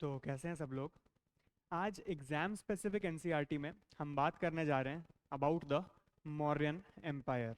तो कैसे हैं सब लोग। आज एग्जाम स्पेसिफिक एनसीईआरटी में हम बात करने जा रहे हैं about the Mauryan empire.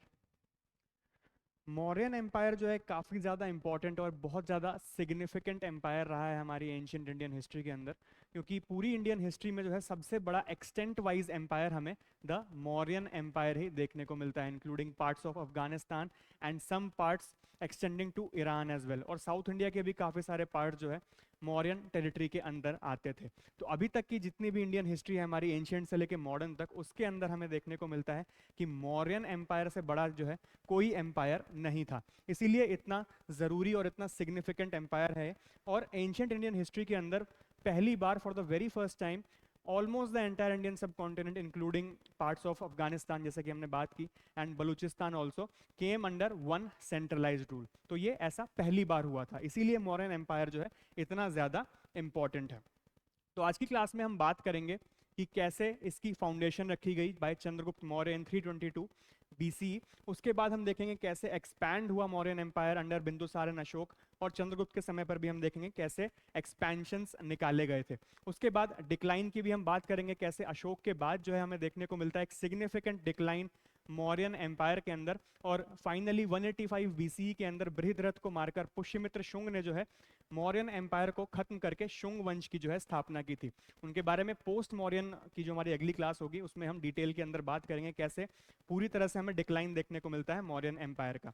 Mauryan empire जो है काफ़ी ज़्यादा इंपॉर्टेंट और बहुत ज़्यादा सिग्निफिकेंट एम्पायर रहा है हमारी एंशियंट इंडियन हिस्ट्री के अंदर, क्योंकि पूरी इंडियन हिस्ट्री में जो है सबसे बड़ा एक्सटेंट वाइज एम्पायर हमें द मौर्यन एम्पायर ही देखने को मिलता है, including parts of Afghanistan and some parts extending to Iran as well. और साउथ इंडिया के भी काफ़ी सारे पार्ट जो है मौर्यन टेरिटरी के अंदर आते थे। तो अभी तक की जितनी भी इंडियन हिस्ट्री है हमारी एंशियंट से लेकर मॉडर्न तक, उसके अंदर हमें देखने को मिलता है कि मौर्यन एम्पायर से बड़ा जो है कोई एम्पायर नहीं था। इसीलिए इतना ज़रूरी और इतना सिग्निफिकेंट एम्पायर है। और एंशियंट इंडियन हिस्ट्री के अंदर पहली बार for the very first time almost the entire Indian subcontinent including parts of Afghanistan जैसे कि हमने बात की and Baluchistan also came under one centralised rule. तो ये ऐसा पहली बार हुआ था, इसीलिए मौर्यन एम्पायर जो है इतना ज़्यादा इंपॉर्टेंट है। तो आज की क्लास में हम बात करेंगे कि कैसे इसकी फाउंडेशन रखी गई by Chandragupta Maurya in 322 BC. उसके बाद हम देखेंगे कैसे एक्सपैंड हुआ Mauryan empire under Bindusara and Ashoka, और चंद्रगुप्त के समय पर भी हम देखेंगे कैसे एक्सपेंशंस निकाले गए थे। उसके बाद डिक्लाइन की भी हम बात करेंगे, कैसे अशोक के बाद जो है हमें देखने को मिलता है एक सिग्निफिकेंट डिक्लाइन मौर्यन एम्पायर के अंदर। और फाइनली 185 बीसी के अंदर बृहद्रथ को मारकर पुष्यमित्र शुंग ने जो है मौर्यन एम्पायर को खत्म करके शुंग वंश की जो है स्थापना की थी। उनके बारे में पोस्ट मौर्यन की जो हमारी अगली क्लास होगी उसमें हम डिटेल के अंदर बात करेंगे कैसे पूरी तरह से हमें डिक्लाइन देखने को मिलता है मौर्यन एम्पायर का।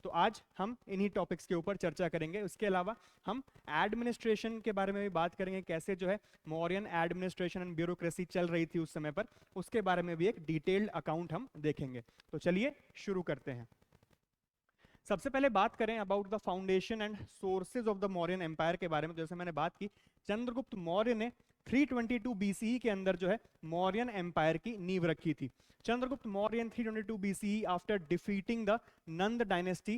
तो आज हम इन्हीं टॉपिक्स के ऊपर चर्चा करेंगे। उसके अलावा हम एडमिनिस्ट्रेशन के बारे में भी बात करेंगे, कैसे जो है मौर्यन एडमिनिस्ट्रेशन एंड ब्यूरोक्रेसी चल रही थी उस समय पर, उसके बारे में भी एक डिटेल्ड अकाउंट हम देखेंगे। तो चलिए शुरू करते हैं। सबसे पहले बात करें about the foundation and sources of the Mauryan empire के बारे में। जैसे मैंने बात की, चंद्रगुप्त मौर्य ने 322 बीसीई के अंदर जो है मौर्यन एम्पायर की नींव रखी थी। Chandragupta Maurya in 322 BCE after defeating the Nand dynasty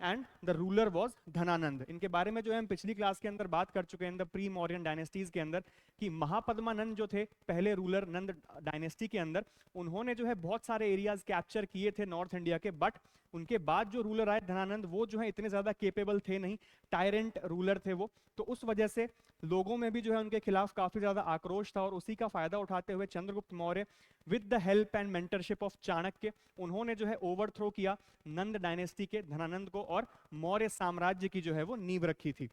and the ruler was Dhanananda. इनके बारे में जो है हम पिछली क्लास के अंदर बात कर चुके हैं द प्री मौर्यन डायनेस्टीज के अंदर, कि महापद्मानंद जो थे पहले रूलर नंद डायनेस्टी के अंदर, उन्होंने जो है बहुत सारे एरियाज कैप्चर किए थे नॉर्थ इंडिया के। बट उनके बाद जो रूलर आए धनानंद, वो जो है इतने ज्यादा केपेबल थे नहीं, टायरेंट रूलर थे वो। तो उस वजह से लोगों में भी जो है उनके खिलाफ काफी ज्यादा आक्रोश था, और उसी का फायदा उठाते हुए Chandragupta Maurya with the help and mentorship of Chanakya, उन्होंने जो है ओवरथ्रो किया नंद डायनेस्टी के धनानंद को, और मौर्य साम्राज्य की जो है वो नींव रखी थी।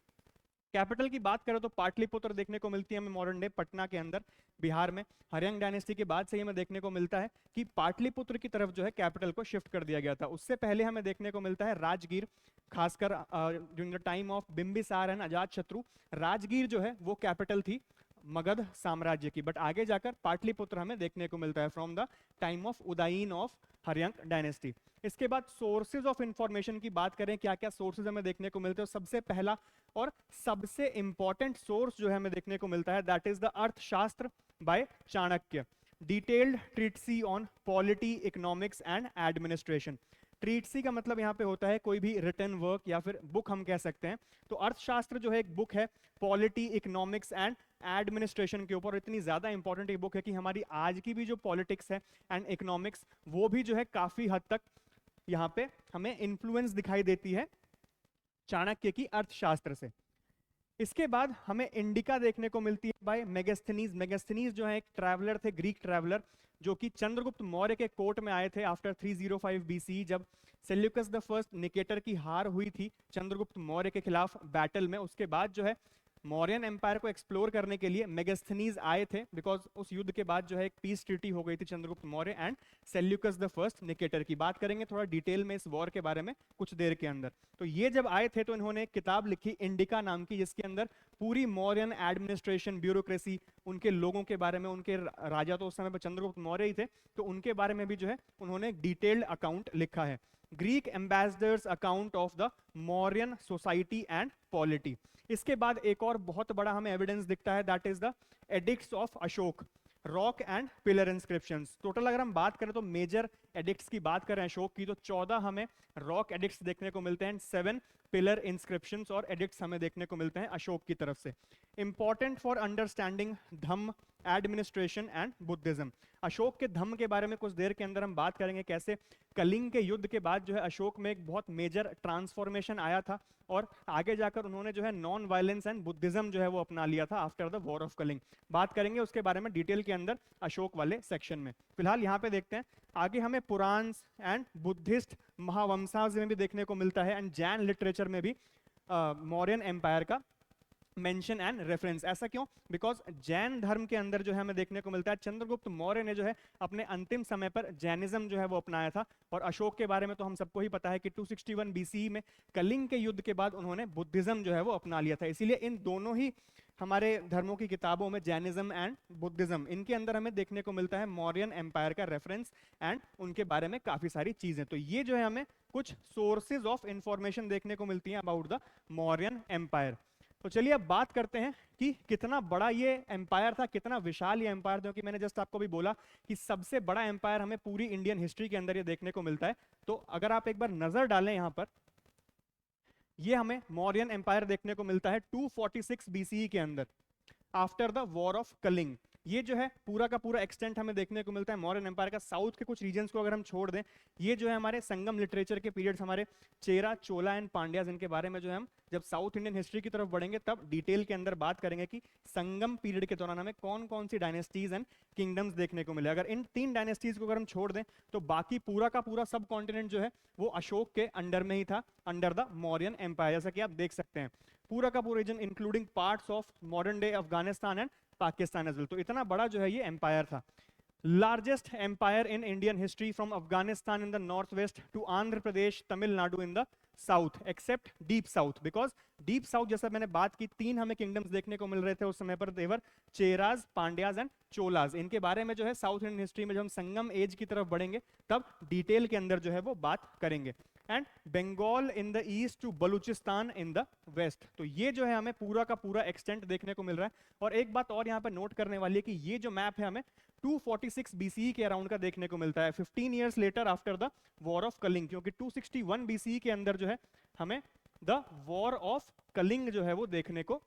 कैपिटल की बात करें तो पाटलिपुत्र देखने को मिलती है हमें मॉडर्न डे पटना के अंदर बिहार में। हरियांग डायनेस्टी के बाद से ही हमें देखने को मिलता है कि पाटलिपुत्र की तरफ जो है कैपिटल को शिफ्ट कर दिया गया था। उससे पहले हमें देखने को मिलता है राजगीर, खासकर during the time of Bimbisara and Ajatashatru, Rajgir जो है वो कैपिटल थी मगध साम्राज्य की। बट आगे जाकर पाटलिपुत्र हमें देखने को मिलता है from the time of Udayin of Haryanka dynasty. इसके बाद सोर्सेज ऑफ इंफॉर्मेशन की बात करें, क्या क्या सोर्सेज हमें देखने को मिलते हैं। सबसे पहला और सबसे इंपॉर्टेंट सोर्स जो है हमें देखने को मिलता है that is the Arthashastra by Chanakya, detailed treatise on polity economics and administration. Treatise का मतलब यहाँ पे होता है कोई भी रिटन वर्क या फिर बुक हम कह सकते हैं। तो अर्थशास्त्र जो है एक बुक है पॉलिटी इकोनॉमिक्स एंड एडमिनिस्ट्रेशन के ऊपर। इतनी ज्यादा इंपॉर्टेंट एक बुक है कि हमारी आज की भी जो पॉलिटिक्स है एंड इकोनॉमिक्स, वो भी जो है काफी हद तक यहाँ पे हमें इन्फ्लुएंस दिखाई देती है चाणक्य की अर्थशास्त्र से। इसके बाद हमें इंडिका देखने को मिलती है बाय मेगास्थनीज। मेगास्थनीज जो है एक ट्रैवलर थे, ग्रीक ट्रैवलर, जो कि चंद्रगुप्त मौर्य के कोर्ट में आए थे आफ्टर 305 बीसी, जब सेल्यूकस द फर्स्ट निकेटर की हार हुई थी चंद्रगुप्त मौर्य के खिलाफ बैटल में। उसके बाद जो है मौर्यन एम्पायर को एक्सप्लोर करने के लिए मेगास्थनीज आए थे, बिकॉज उस युद्ध के बाद जो है एक पीस ट्रीटी हो गई थी Chandragupta Maurya and Seleucus the first Nicator की। बात करेंगे थोड़ा डिटेल में इस वॉर के बारे में कुछ देर के अंदर। तो ये जब आए थे तो इन्होंने एक किताब लिखी इंडिका नाम की, जिसके अंदर पूरी मौर्यन एडमिनिस्ट्रेशन ब्यूरोक्रेसी, उनके लोगों के बारे में, उनके राजा तो उस समय पर चंद्रगुप्त मौर्य ही थे, तो उनके बारे में भी जो है उन्होंने एक डिटेल्ड अकाउंट लिखा है, Greek ambassadors account of the Mauryan society and polity. इसके बाद एक और बहुत बड़ा हमें एविडेंस दिखता है that is the addicts of Ashok, rock and pillar inscriptions. Total अगर हम बात करें तो मेजर एडिक्ट्स की बात करें अशोक की, तो 14 हमें रॉक एडिक्ट्स देखने को मिलते हैं, 7 पिलर इंस्क्रिप्शंस और एडिक्ट्स हमें देखने को मिलते हैं अशोक की तरफ से। Important for understanding Dhamma administration and Buddhism. Ashok के धम्म के बारे में कुछ देर के अंदर हम बात करेंगे, कैसे कलिंग के युद्ध के बाद जो है अशोक में एक बहुत मेजर ट्रांसफॉर्मेशन आया था और आगे जाकर उन्होंने जो है नॉन वायलेंस एंड बुद्धिज्म जो है वो अपना लिया था after the war of Kalinga. बात करेंगे उसके बारे में डिटेल के अंदर अशोक वाले सेक्शन में। फिलहाल यहाँ पे देखते हैं आगे, हमें पुराण एंड बुद्धिस्ट महावंशाज में भी देखने को मिलता है एंड जैन लिटरेचर में भी मौर्यन एम्पायर का मेंशन एंड रेफरेंस। ऐसा क्यों? बिकॉज जैन धर्म के अंदर जो है हमें देखने को मिलता है चंद्रगुप्त मौर्य ने जो है अपने अंतिम समय पर जैनिज्म जो है वो अपनाया था, और अशोक के बारे में तो हम सबको ही पता है कि 261 बीसीई में कलिंग के युद्ध के बाद उन्होंने बुद्धिज्म जो है वो अपना लिया था। इसीलिए इन दोनों ही हमारे धर्मों की किताबों में, जैनिज्म एंड बुद्धिज्म, इनके अंदर हमें देखने को मिलता है मौर्यन एम्पायर का रेफरेंस एंड उनके बारे में काफी सारी चीजें। तो ये जो है हमें कुछ सोर्सेज ऑफ इंफॉर्मेशन देखने को मिलती हैं अबाउट द मौर्यन एम्पायर। तो चलिए अब बात करते हैं कि कितना बड़ा ये एम्पायर था, कितना विशाल ये एम्पायर था, क्योंकि मैंने जस्ट आपको भी बोला कि सबसे बड़ा एम्पायर हमें पूरी इंडियन हिस्ट्री के अंदर ये देखने को मिलता है। तो अगर आप एक बार नजर डालें यहाँ पर, ये हमें मौर्यन एम्पायर देखने को मिलता है 246 बीसीई के अंदर after the war of Kalinga. ये जो है पूरा का पूरा एक्सटेंट हमें देखने को मिलता है मौर्यन एम्पायर का। साउथ के कुछ रीजन्स को अगर हम छोड़ दें, ये जो है हमारे संगम लिटरेचर के पीरियड्स, हमारे चेरा, चोला एंड पांड्याज, इनके बारे में जो है हम जब साउथ इंडियन हिस्ट्री की तरफ बढ़ेंगे तब डिटेल के अंदर बात करेंगे कि संगम पीरियड के दौरान हमें कौन कौन सी डायनेस्टीज एंड किंगडम्स देखने को मिले। अगर इन 3 डायनेस्टीज को अगर हम छोड़ दें तो बाकी पूरा का पूरा सब कॉन्टिनेंट जो है वो अशोक के अंडर में ही था, अंडर द मौर्यन एम्पायर, जैसा कि आप देख सकते हैं। पूरा का पूरा region including parts of modern day Afghanistan and Pakistan as well. तो इतना बड़ा जो है ये एम्पायर था। Largest empire in Indian history from Afghanistan in the north west to Andhra Pradesh, Tamil Nadu in the south, except deep south, because deep south जैसा मैंने बात की 3 हमें किंगडम्स देखने को मिल रहे थे उस समय पर, देवर चेराज, पांड्याज एंड चोलाज। इनके बारे में जो है साउथ इंडियन हिस्ट्री में जब हम संगम एज की तरफ बढ़ेंगे तब डिटेल के अंदर जो है वो बात करेंगे। And Bengal in the east to Balochistan in the west. तो ये जो है हमें पूरा का पूरा एक्सटेंट देखने को मिल रहा है। और एक बात और यहाँ पे नोट करने वाली है कि ये जो मैप है हमें 246 बीसीई के अराउंड का देखने को मिलता है, 15 years later after the war of Kalinga, क्योंकि 261 बीसीई के अंदर जो है हमें द वॉर ऑफ कलिंग जो है वो देखने को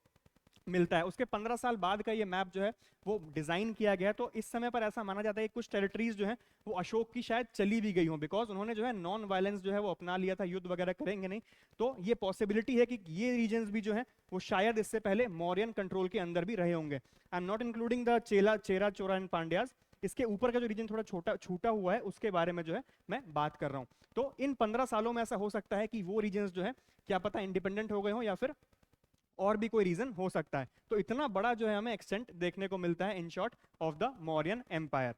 मिलता है। उसके 15 साल बाद का ये मैप जो है वो डिजाइन किया गया। तो इस समय पर ऐसा माना जाता है कि कुछ टेरिटरीज जो है वो अशोक की शायद चली भी गई हो, बिकॉज उन्होंने जो है नॉन वायलेंस जो है वो अपना लिया था, युद्ध वगैरह करेंगे नहीं। तो ये पॉसिबिलिटी है कि ये रीजन्स भी जो है वो शायद इससे पहले मौर्यन कंट्रोल के अंदर भी रहे होंगे। I am not including the Chera, Chola and Pandyas. इसके ऊपर का जो रीजन थोड़ा छोटा छूटा हुआ है उसके बारे में जो है मैं बात कर रहा हूँ। तो इन 15 सालों में ऐसा हो सकता है कि वो रीजन्स जो है क्या पता इंडिपेंडेंट हो गए हो या फिर और भी कोई रीजन हो सकता है। तो इतना बड़ा जो है हमें एक्सटेंट देखने को मिलता है in short of the Mauryan empire.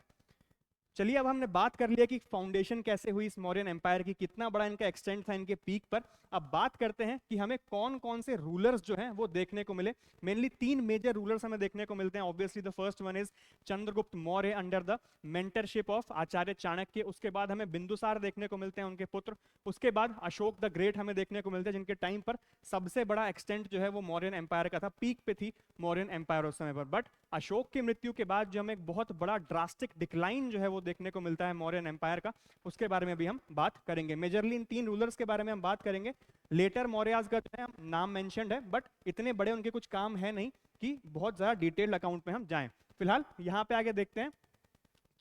चलिए अब हमने बात कर लिया कि फाउंडेशन कैसे हुई इस मौर्यन एम्पायर की, कितना बड़ा इनका एक्सटेंट था इनके पीक पर। अब बात करते हैं कि हमें कौन कौन से रूलर्स जो हैं वो देखने को मिले। मेनली 3 मेजर रूलर्स हमें देखने को मिलते हैं। Obviously the first one is Chandragupta Maurya under the mentorship of Acharya Chanakya. उसके बाद हमें बिंदुसार देखने को मिलते हैं, उनके पुत्र। उसके बाद अशोक द ग्रेट हमें देखने को मिलते हैं, जिनके टाइम पर सबसे बड़ा एक्सटेंट जो है वो मौर्यन एम्पायर का था, पीक पे थी मौर्यन एम्पायर उस समय पर। बट अशोक की मृत्यु के बाद जो हमें एक बहुत बड़ा ड्रास्टिक डिक्लाइन जो है वो देखने को मिलता है मौर्यन एम्पायर का, उसके बारे में भी हम बात करेंगे। मेजरली इन 3 रूलर्स के बारे में हम बात करेंगे। लेटर मौर्याज का जो है नाम मेंशन्ड है, बट इतने बड़े उनके कुछ काम है नहीं कि बहुत ज्यादा डिटेल्ड अकाउंट में हम जाएं। फिलहाल यहां पे आगे देखते हैं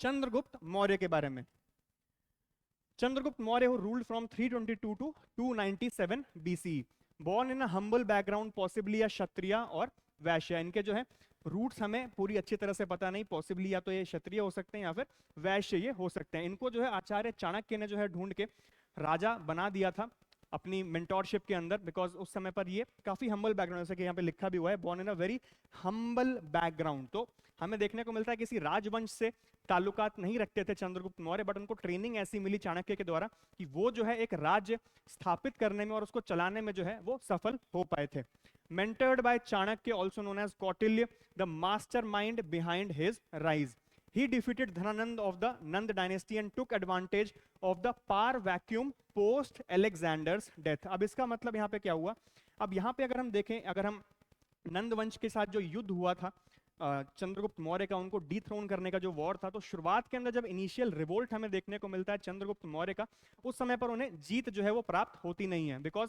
चंद्रगुप्त मौर्य के बारे में। Chandragupta Maurya who ruled from 322 to 297 BCE, born in a humble background, possibly a क्षत्रिय और वैश्य। इनके जो है रूट्स हमें पूरी अच्छी तरह से पता नहीं, पॉसिबली या तो ये क्षत्रिय हो सकते हैं या फिर वैश्य ये हो सकते हैं। इनको जो है आचार्य चाणक्य ने जो है ढूंढ के राजा बना दिया था अपनी मेंटोरशिप के अंदर, बिकॉज उस समय पर ये काफी हम्बल बैकग्राउंड, जैसे कि यहाँ पे लिखा भी हुआ है, born in a very humble background. तो हमें देखने को मिलता है किसी राजवंश से ताल्लुकात नहीं रखते थे चंद्रगुप्त मौर्य, बट उनको ट्रेनिंग ऐसी मिली चाणक्य के द्वारा कि वो जो है एक राज्य स्थापित करने में और उसको चलाने में जो है वो सफल हो पाए थे। Mentored by Chanakya, also known as Kautilya, the mastermind behind his rise. He defeated Dhananand of the Nand dynasty and took advantage of the power vacuum post Alexander's death. अब इसका मतलब यहाँ पे क्या हुआ? अब यहाँ पे अगर हम देखें, अगर हम नंद वंश के साथ जो युद्ध हुआ था चंद्रगुप्त मौर्य का, उनको डीथ्रोन करने का जो वॉर था, तो शुरुआत के अंदर जब इनिशियल रिवोल्ट हमें देखने को मिलता है चंद्रगुप्त मौर्य का, उस समय पर उन्हें जीत जो है वो प्राप्त होती नहीं है, बिकॉज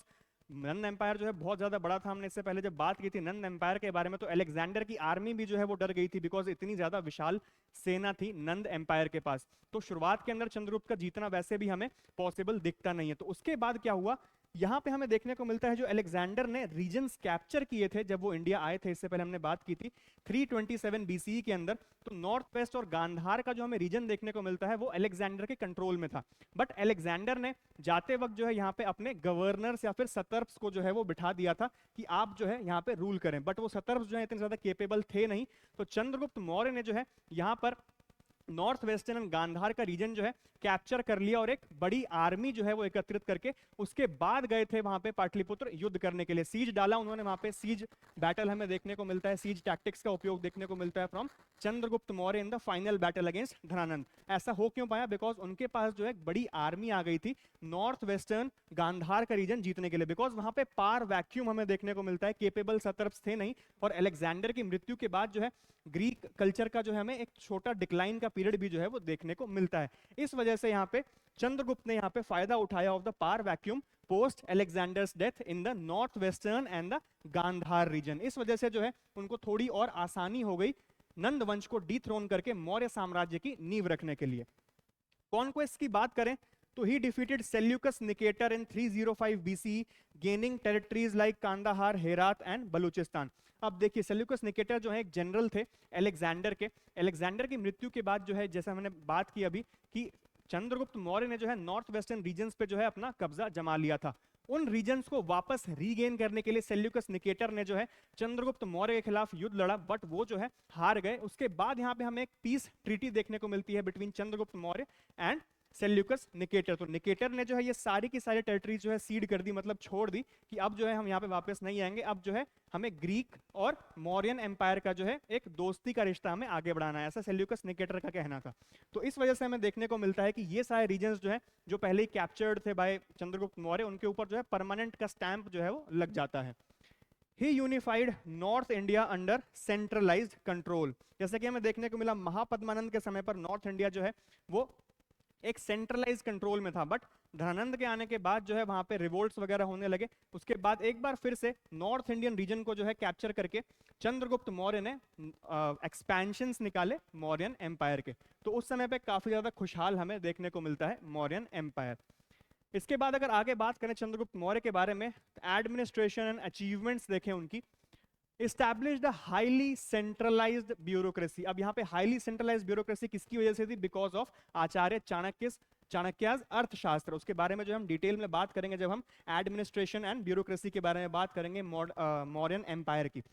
नंद एम्पायर जो है बहुत ज्यादा बड़ा था, हमने इससे पहले जब बात की थी नंद एम्पायर के बारे में तो अलेक्जेंडर की आर्मी भी जो है वो डर गई थी, बिकॉज इतनी ज्यादा विशाल सेना थी नंद एम्पायर के पास। तो शुरुआत के अंदर चंद्रगुप्त का जीतना वैसे भी हमें पॉसिबल दिखता नहीं है। तो उसके बाद क्या हुआ, यहाँ पे हमें देखने को मिलता है जो अलेक्जेंडर ने रीजन्स कैप्चर किए थे जब वो इंडिया आए थे, इससे पहले हमने बात की थी 327 बीसीई के अंदर, तो नॉर्थ वेस्ट और गांधार का जो हमें रीजन देखने को मिलता है वो अलेक्जेंडर के कंट्रोल में था। बट अलेक्जेंडर ने जाते वक्त जो है यहाँ पे अपने गवर्नर्स या फिर सतर्प्स को जो है वो बिठा दिया था कि आप जो है यहाँ पे रूल करें, बट वो सतर्प्स जो है इतने ज्यादा केपेबल थे नहीं। तो चंद्रगुप्त मौर्य ने जो है यहाँ पर नॉर्थ वेस्टर्न एंड गांधार का रीजन जो है कैप्चर कर लिया और एक बड़ी आर्मी जो है वो एकत्रित करके उसके बाद गए थे वहां पे पाटलिपुत्र युद्ध करने के लिए। सीज डाला उन्होंने वहां पे, सीज बैटल हमें देखने को मिलता है, सीज टैक्टिक्स का उपयोग देखने को मिलता है from Chandragupta Maurya in the final battle against Dhanananda. ऐसा हो क्यों पाया, बिकॉज उनके पास जो है एक बड़ी आर्मी आ गई थी नॉर्थ वेस्टर्न गांधार का रीजन जीतने के लिए, बिकॉज वहां पे पार वैक्यूम हमें देखने को मिलता है, केपेबल सतर्प्स थे नहीं। और अलेक्जेंडर की मृत्यु के बाद जो है ग्रीक कल्चर का जो है हमें एक छोटा डिक्लाइन का पीरियड भी जो है वो देखने को मिलता है। इस वजह से यहाँ पे चंद्रगुप्त ने यहाँ पे फायदा उठाया of the power vacuum post Alexander's death in the north western and the Gandhara region. इस वजह से जो है उनको थोड़ी और आसानी हो गई नंद वंश को डिथ्रोन करके मौर्य साम्राज्य की नींव रखने के लिए। कॉन्क्वेस्ट की बात करें तो ही defeated Seleucus Nicator in 305 BC, gaining territories like Kandahar, Herat and Balochistan. अब देखिए सेल्यूकस निकेटर जो है एक जनरल थे अलेक्जेंडर के। अलेक्जेंडर की मृत्यु के बाद जो है, जैसा हमने बात की अभी, कि चंद्रगुप्त मौर्य ने जो है नॉर्थ वेस्टर्न रीजन्स पे जो है अपना कब्जा जमा लिया था। उन रीजन्स को वापस रीगेन करने के लिए सेल्यूकस निकेटर ने जो है चंद्रगुप्त मौर्य के खिलाफ युद्ध लड़ा, बट वो जो है हार गए। उसके बाद यहाँ पे हमें एक पीस ट्रीटी देखने को मिलती है between Chandragupta Maurya and Seleucus Nicator. तो निकेटर ने जो है ये सारी की सारी टेरिटरीज जो है सीड कर दी, मतलब छोड़ दी कि अब जो है हम यहाँ पे वापस नहीं आएंगे, अब जो है हमें ग्रीक और मौर्यन एम्पायर का जो है एक दोस्ती का रिश्ता हमें आगे बढ़ाना है, ऐसा सेल्यूकस निकेटर का कहना था। तो इस वजह से हमें देखने को मिलता है कि ये सारे रीजन्स जो है जो पहले ही कैप्चर्ड थे बाय चंद्रगुप्त मौर्य, उनके ऊपर जो है परमानेंट का स्टैंप जो है वो लग जाता है। He unified North India under centralised control. जैसे कि हमें देखने को मिला महापद्मानंद के समय पर नॉर्थ इंडिया जो है वो एक सेंट्रलाइज कंट्रोल में था, बट धनानंद के आने के बाद जो है वहां पे रिवोल्ट्स वगैरह होने लगे। उसके बाद एक बार फिर से नॉर्थ इंडियन रीजन को जो है कैप्चर करके चंद्रगुप्त मौर्य ने एक्सपेंशंस निकाले मौर्यन एम्पायर के। तो उस समय पे काफी ज्यादा खुशहाल हमें देखने को मिलता है मौर्यन एम्पायर। इसके बाद अगर आगे बात करें चंद्रगुप्त मौर्य के बारे में, एडमिनिस्ट्रेशन एंड अचीवमेंट्स देखें उनकी। established a highly centralized bureaucracy। अब यहाँ पे हाईली सेंट्रलाइज्ड ब्यूरोक्रेसी किसकी वजह से थी, बिकॉज ऑफ आचार्य चाणक्यज अर्थशास्त्र। उसके बारे में जो हम डिटेल में बात करेंगे जब हम एडमिनिस्ट्रेशन एंड ब्यूरोक्रेसी के बारे में बात करेंगे मौर्यन एम्पायर की।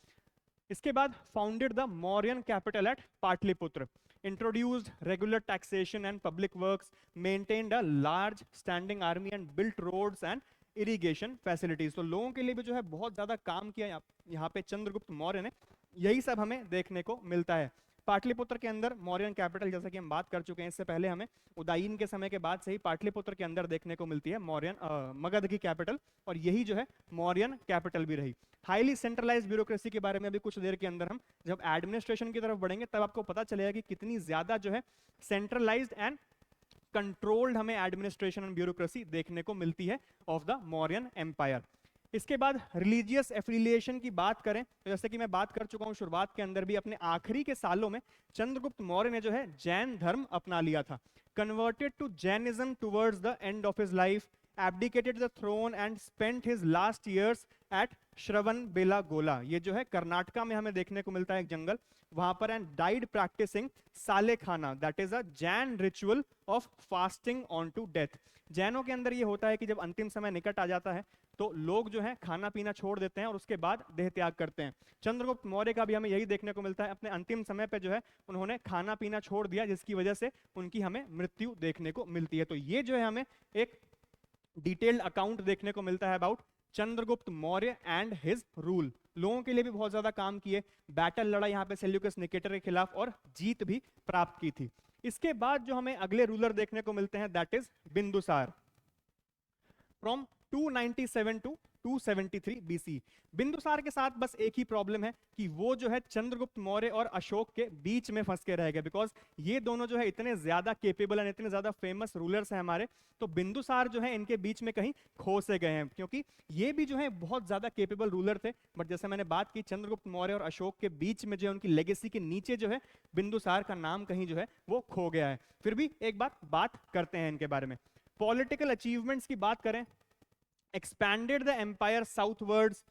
इसके बाद founded the Mauryan capital at Pataliputra, introduced regular taxation and public works, maintained a large standing army and built roads and irrigation facilities. तो लोगों के लिए भी जो है बहुत ज्यादा काम किया यहाँ पे चंद्रगुप्त मौर्य ने। यही सब हमें देखने को मिलता है। पाटलिपुत्र के अंदर मौर्यन कैपिटल, जैसा कि हम बात कर चुके हैं इससे पहले, हमें उदयन के समय के बाद से ही पाटलिपुत्र के अंदर देखने को मिलती है मौर्यन मगध की कैपिटल, और यही जो है मौर्यन कैपिटल भी रही। हाईली सेंट्रलाइज्ड ब्यूरोक्रेसी के बारे में अभी कुछ देर के अंदर हम जब एडमिनिस्ट्रेशन की तरफ बढ़ेंगे तब आपको पता चलेगा कि कितनी ज्यादा जो है सेंट्रलाइज्ड एंड कंट्रोल्ड हमें एडमिनिस्ट्रेशन एंड ब्यूरोक्रेसी देखने को मिलती है ऑफ द मौर्यन एम्पायर। इसके बाद रिलीजियस एफिलिएशन की बात करें तो जैसे कि मैं बात कर चुका हूं शुरुआत के अंदर भी, अपने आखिरी के सालों में चंद्रगुप्त मौर्य ने जो है जैन धर्म अपना लिया था। Converted to Jainism towards the end of his life, abdicated the throne and spent his last years at Shravanabelagola. ये जो है कर्नाटका में हमें देखने को मिलता है एक जंगल, वहां पर, and died practising sallekhana, that is a Jain ritual of fasting on to death. जैनों के अंदर ये होता है कि जब अंतिम समय निकट आ जाता है तो लोग जो है खाना पीना छोड़ देते हैं और उसके बाद देह त्याग करते हैं। चंद्रगुप्त मौर्य का भी हमें यही देखने को मिलता है, अपने अंतिम समय पे जो है उन्होंने खाना पीना छोड़ दिया, जिसकी वजह से उनकी हमें मृत्यु देखने को मिलती है। तो ये जो है हमें एक डिटेल्ड अकाउंट देखने को मिलता है about Chandragupta Maurya and his rule. लोगों के लिए भी बहुत ज्यादा काम किए, बैटल लड़ा यहाँ पे सेल्यूकस निकेटर के खिलाफ और जीत भी प्राप्त की थी। इसके बाद जो हमें अगले रूलर देखने को मिलते हैं that is Bindusara. From 297 to 273 BC. Bindusara के साथ बस एक ही प्रॉब्लम है कि वो जो है चंद्रगुप्त मौर्य और अशोक के बीच में फंस के रह गए, बिकॉज ये दोनों जो है इतने ज्यादा केपेबल एंड इतने ज्यादा फेमस रूलर्स हैं हमारे, तो बिंदुसार जो है इनके बीच में कहीं खो से गए हैं, क्योंकि ये भी जो है बहुत ज्यादा केपेबल रूलर थे, बट जैसे मैंने बात की चंद्रगुप्त मौर्य और अशोक के बीच में जो है उनकी लेगेसी के नीचे जो है बिंदुसार का नाम कहीं जो है वो खो गया है। फिर भी एक बात करते हैं इनके बारे में। पॉलिटिकल अचीवमेंट्स की बात करें, expanded the empire southwards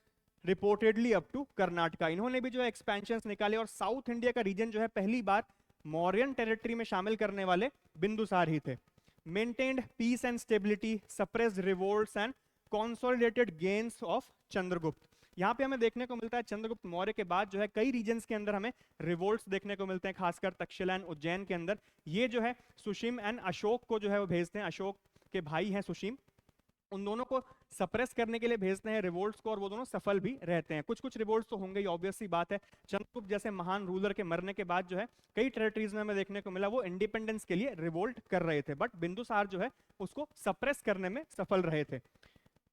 reportedly up to Karnataka. इन्होंने भी जो है एक्सपेंशंस निकाले और साउथ इंडिया का रीजन जो है पहली बार मौर्यन टेरिटरी में शामिल करने वाले बिंदुसार ही थे। Maintained peace and stability, suppressed revolts and consolidated gains of Chandragupta. यहाँ पे हमें देखने को मिलता है चंद्रगुप्त मौर्य के बाद जो है कई रीजन्स के अंदर हमें रिवोल्ट्स देखने को मिलते हैं, खासकर तक्षशिला एंड उज्जैन के अंदर। ये जो है सुशीम एंड अशोक को जो है वो भेजते हैं, अशोक के भाई हैं सुशीम, उन दोनों को सप्रेस करने के लिए भेजते हैं रिवोल्ट्स को, और वो दोनों सफल भी रहते हैं। कुछ कुछ रिवोल्ट्स तो होंगे ही, ऑब्वियस सी बात है। चंद्रगुप्त जैसे महान रूलर के मरने के बाद जो है कई टेरिटरीज में हमें देखने को मिला वो इंडिपेंडेंस के लिए रिवोल्ट कर रहे थे, बट बिंदुसार जो है उसको सप्रेस करने में सफल रहे थे।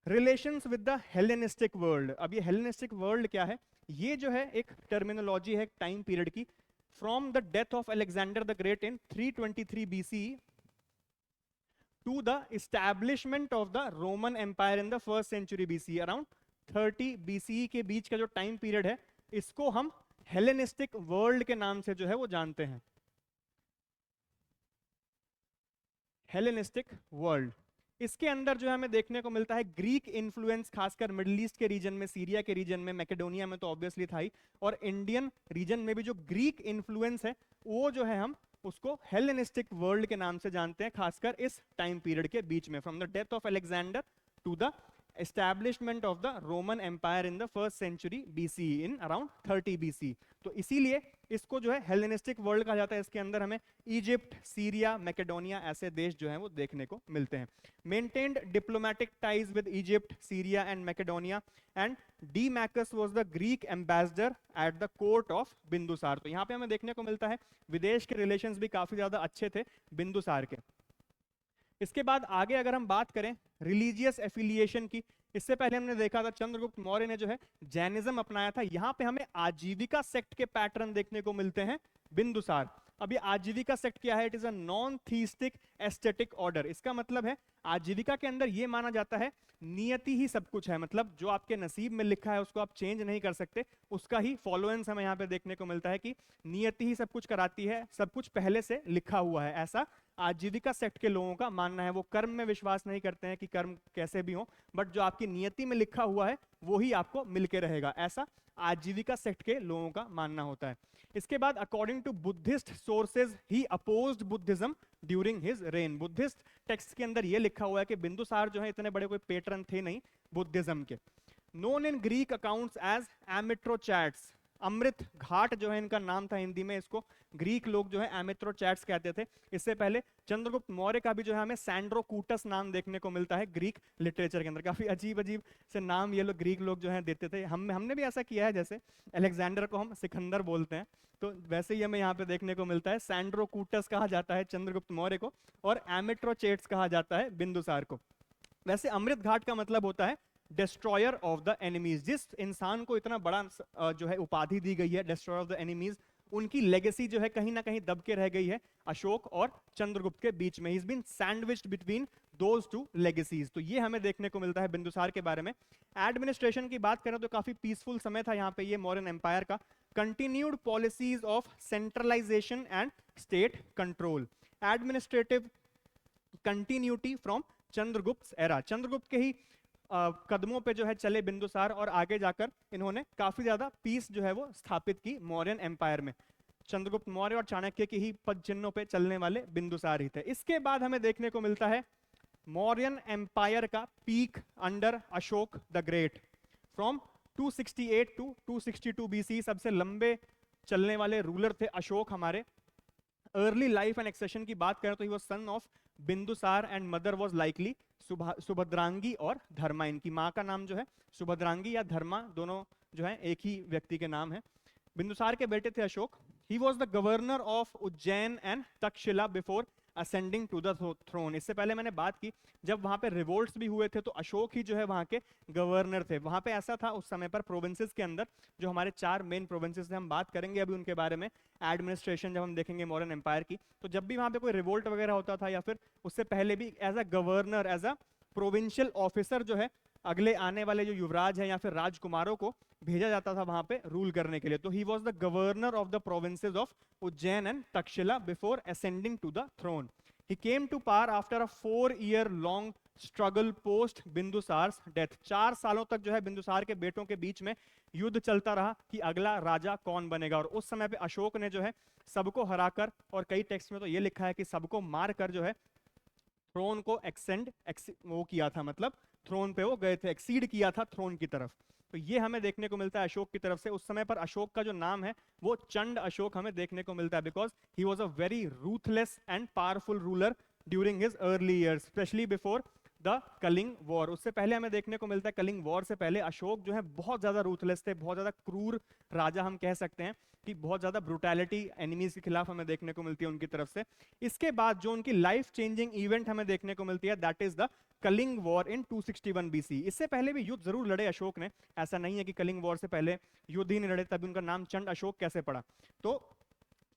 Relations with the Hellenistic world. अब ये हेलेनिस्टिक वर्ल्ड क्या है? ये जो है एक टर्मिनोलॉजी है टाइम पीरियड की। From the death of Alexander the great in 323 BCE to the establishment of the Roman Empire in the 1st century BCE, around 30 BCE के बीच का जो टाइम पीरियड है इसको हम हेलेनिस्टिक वर्ल्ड के नाम से जो है वो जानते हैं। हेलेनिस्टिक वर्ल्ड, इसके अंदर जो है हमें देखने को मिलता है ग्रीक इन्फ्लुएंस, खासकर मिडिल ईस्ट के रीजन में, सीरिया के रीजन में, मैकेडोनिया में तो ऑब्वियसली था ही, और इंडियन रीजन में भी जो ग्रीक इन्फ्लुएंस है वो जो है हम उसको हेलेनिस्टिक वर्ल्ड के नाम से जानते हैं, खासकर इस टाइम पीरियड के बीच में, from the death of Alexander to the establishment of the Roman empire in the 1st century BCE in around 30 BC। तो इसीलिए इसको जो है हेलेनिस्टिक वर्ल्ड कहा जाता है। इसके अंदर हमें इजिप्ट, सीरिया, मैकेडोनिया ऐसे देश जो हैं वो देखने को मिलते हैं। Maintained diplomatic ties with Egypt, Syria and Macedonia, and Deimachus was the Greek ambassador at the court of Bindusara. तो यहाँ पे हमें देखने को मिलता है विदेश के रिलेशंस भी काफी ज्यादा अच्छे थे बिंदुसार के। इसके बाद आगे अगर हम बात करें रिलीजियस एफिलिएशन की, इससे पहले हमने देखा था चंद्रगुप्त मौर्य ने जो है जैनिज्म अपनाया था। यहाँ पे हमें आजीविका सेक्ट के पैटर्न देखने को मिलते हैं बिंदुसार। अब ये आजीविका सेक्ट क्या है? It is a non theistic aesthetic order. इसका मतलब है आजीविका के अंदर ये माना जाता है नियति ही सब कुछ है, मतलब जो आपके नसीब में लिखा है उसको आप चेंज नहीं कर सकते, उसका ही फॉलोएंस हमें यहाँ पे देखने को मिलता है कि नियति ही सब कुछ कराती है, सब कुछ पहले से लिखा हुआ है, ऐसा आजीविका सेक्ट के लोगों का मानना है। वो कर्म में विश्वास नहीं करते हैं कि कर्म कैसे भी हो, बट जो आपकी नियति में लिखा हुआ है वो ही आपको मिलके रहेगा, ऐसा आजीविका सेक्ट के लोगों का मानना होता है। इसके बाद according to Buddhist sources he opposed Buddhism during his reign. Buddhist text के अंदर ये लिखा हुआ है कि बिंदुसार जो है इतने बड़े कोई पेट्रन थे नहीं बुद्धिज्म के। Known in Greek accounts as Amitrochates, Amitraghata जो है इनका नाम था हिंदी में, इसको ग्रीक लोग जो है एमिट्रोचैट्स कहते थे। इससे पहले चंद्रगुप्त मौर्य का भी जो है हमें सैंड्रोकूटस नाम देखने को मिलता है ग्रीक लिटरेचर के अंदर। काफी अजीब अजीब से नाम ये लोग ग्रीक लोग जो है देते थे। हमने भी ऐसा किया है, जैसे अलेक्जेंडर को हम सिकंदर बोलते हैं, तो वैसे ही हमें यहाँ पे देखने को मिलता है सैंड्रोकूटस कहा जाता है चंद्रगुप्त मौर्य को, और एमिट्रोचैट्स कहा जाता है बिंदुसार को। वैसे अमृत घाट का मतलब होता है डिस्ट्रॉयर ऑफ द एनिमीज। जिस इंसान को इतना बड़ा जो है उपाधि दी गई है डिस्ट्रॉयर ऑफ द एनिमीज, उनकी लेगेसी जो है कहीं ना कहीं दब के रह गई है अशोक और चंद्रगुप्त के बीच में। He's been sandwiched between those two legacies। तो ये हमें देखने को मिलता है बिंदुसार के बारे में। एडमिनिस्ट्रेशन की बात करें तो काफी पीसफुल समय था यहाँ पे ये मौर्यन एम्पायर का। Continued policies of centralization and state control, administrative continuity from Chandragupta era. Chandragupta के ही कदमों पे जो है चले बिंदुसार, और आगे जाकर इन्होंने काफी ज्यादा पीस जो है वो स्थापित की मौर्यन एम्पायर में। चंद्रगुप्त मौर्य और चाणक्य के ही पद चिन्हों पे चलने वाले बिंदुसार ही थे। इसके बाद हमें देखने को मिलता है मौर्यन एम्पायर का peak under Ashoka the great, from 268 to 262 BC। सबसे लंबे चलने वाले रूलर थे अशोक हमारे। अर्ली लाइफ एंड एक्सेशन की बात करें तो he was son of Bindusara and mother was likely Subhadrangi और धर्मा। इनकी माँ का नाम जो है सुभद्रांगी या धर्मा, दोनों जो है एक ही व्यक्ति के नाम है। बिंदुसार के बेटे थे Ashoka. He was the governor of Ujjain and Takshashila before ascending to the throne. इससे पहले मैंने बात की जब वहां पे रिवोल्ट्स भी हुए थे तो अशोक ही जो है वहां के गवर्नर थे। वहां पे ऐसा था उस समय पर प्रोविंसेस के अंदर, जो हमारे 4 मेन प्रोविंसेस थे, हम बात करेंगे अभी उनके बारे में एडमिनिस्ट्रेशन जब हम देखेंगे मौर्यन एम्पायर की, तो जब भी वहां पे कोई रिवोल्ट वगैरह होता था या फिर उससे पहले भी as a governor, as a provincial officer जो है अगले आने वाले जो युवराज है या फिर राजकुमारों को भेजा जाता था वहां पे रूल करने के लिए। तो he was the governor of the provinces of Ujjain and Takshashila before ascending to the throne. He came to power after a 4-year long struggle post बिंदुसार's death। 4 सालों तक जो है बिंदुसार के बेटों के बीच में युद्ध चलता रहा कि अगला राजा कौन बनेगा। और उस समय पे अशोक ने जो है सबको हराकर, और कई टेक्स्ट में तो ये लिखा है कि सबको मारकर जो है थ्रोन को वो किया था, मतलब थ्रोन पे वो गए थे, एक्सीड किया था थ्रोन की तरफ। तो ये हमें देखने को मिलता है अशोक की तरफ से। उस समय पर अशोक का जो नाम है वो चंड अशोक हमें देखने को मिलता है, because he was a very ruthless and powerful ruler during his early years, specially before the Kalinga war. उससे पहले हमें देखने को मिलता है कलिंग वॉर से पहले अशोक जो है बहुत ज्यादा रूथलेस थे, बहुत ज्यादा क्रूर राजा हम कह सकते हैं, कि बहुत ज्यादा ब्रुटैलिटी एनिमीज के खिलाफ हमें देखने को मिलती है उनकी तरफ से। इसके बाद जो उनकी लाइफ चेंजिंग इवेंट हमें देखने को मिलती है, that is the Kalinga war in 261 BC. इससे पहले भी युद्ध जरूर लड़े अशोक ने, ऐसा नहीं है कि कलिंग वॉर से पहले युद्ध ही नहीं लड़े, तभी उनका नाम चंड अशोक कैसे पड़ा। तो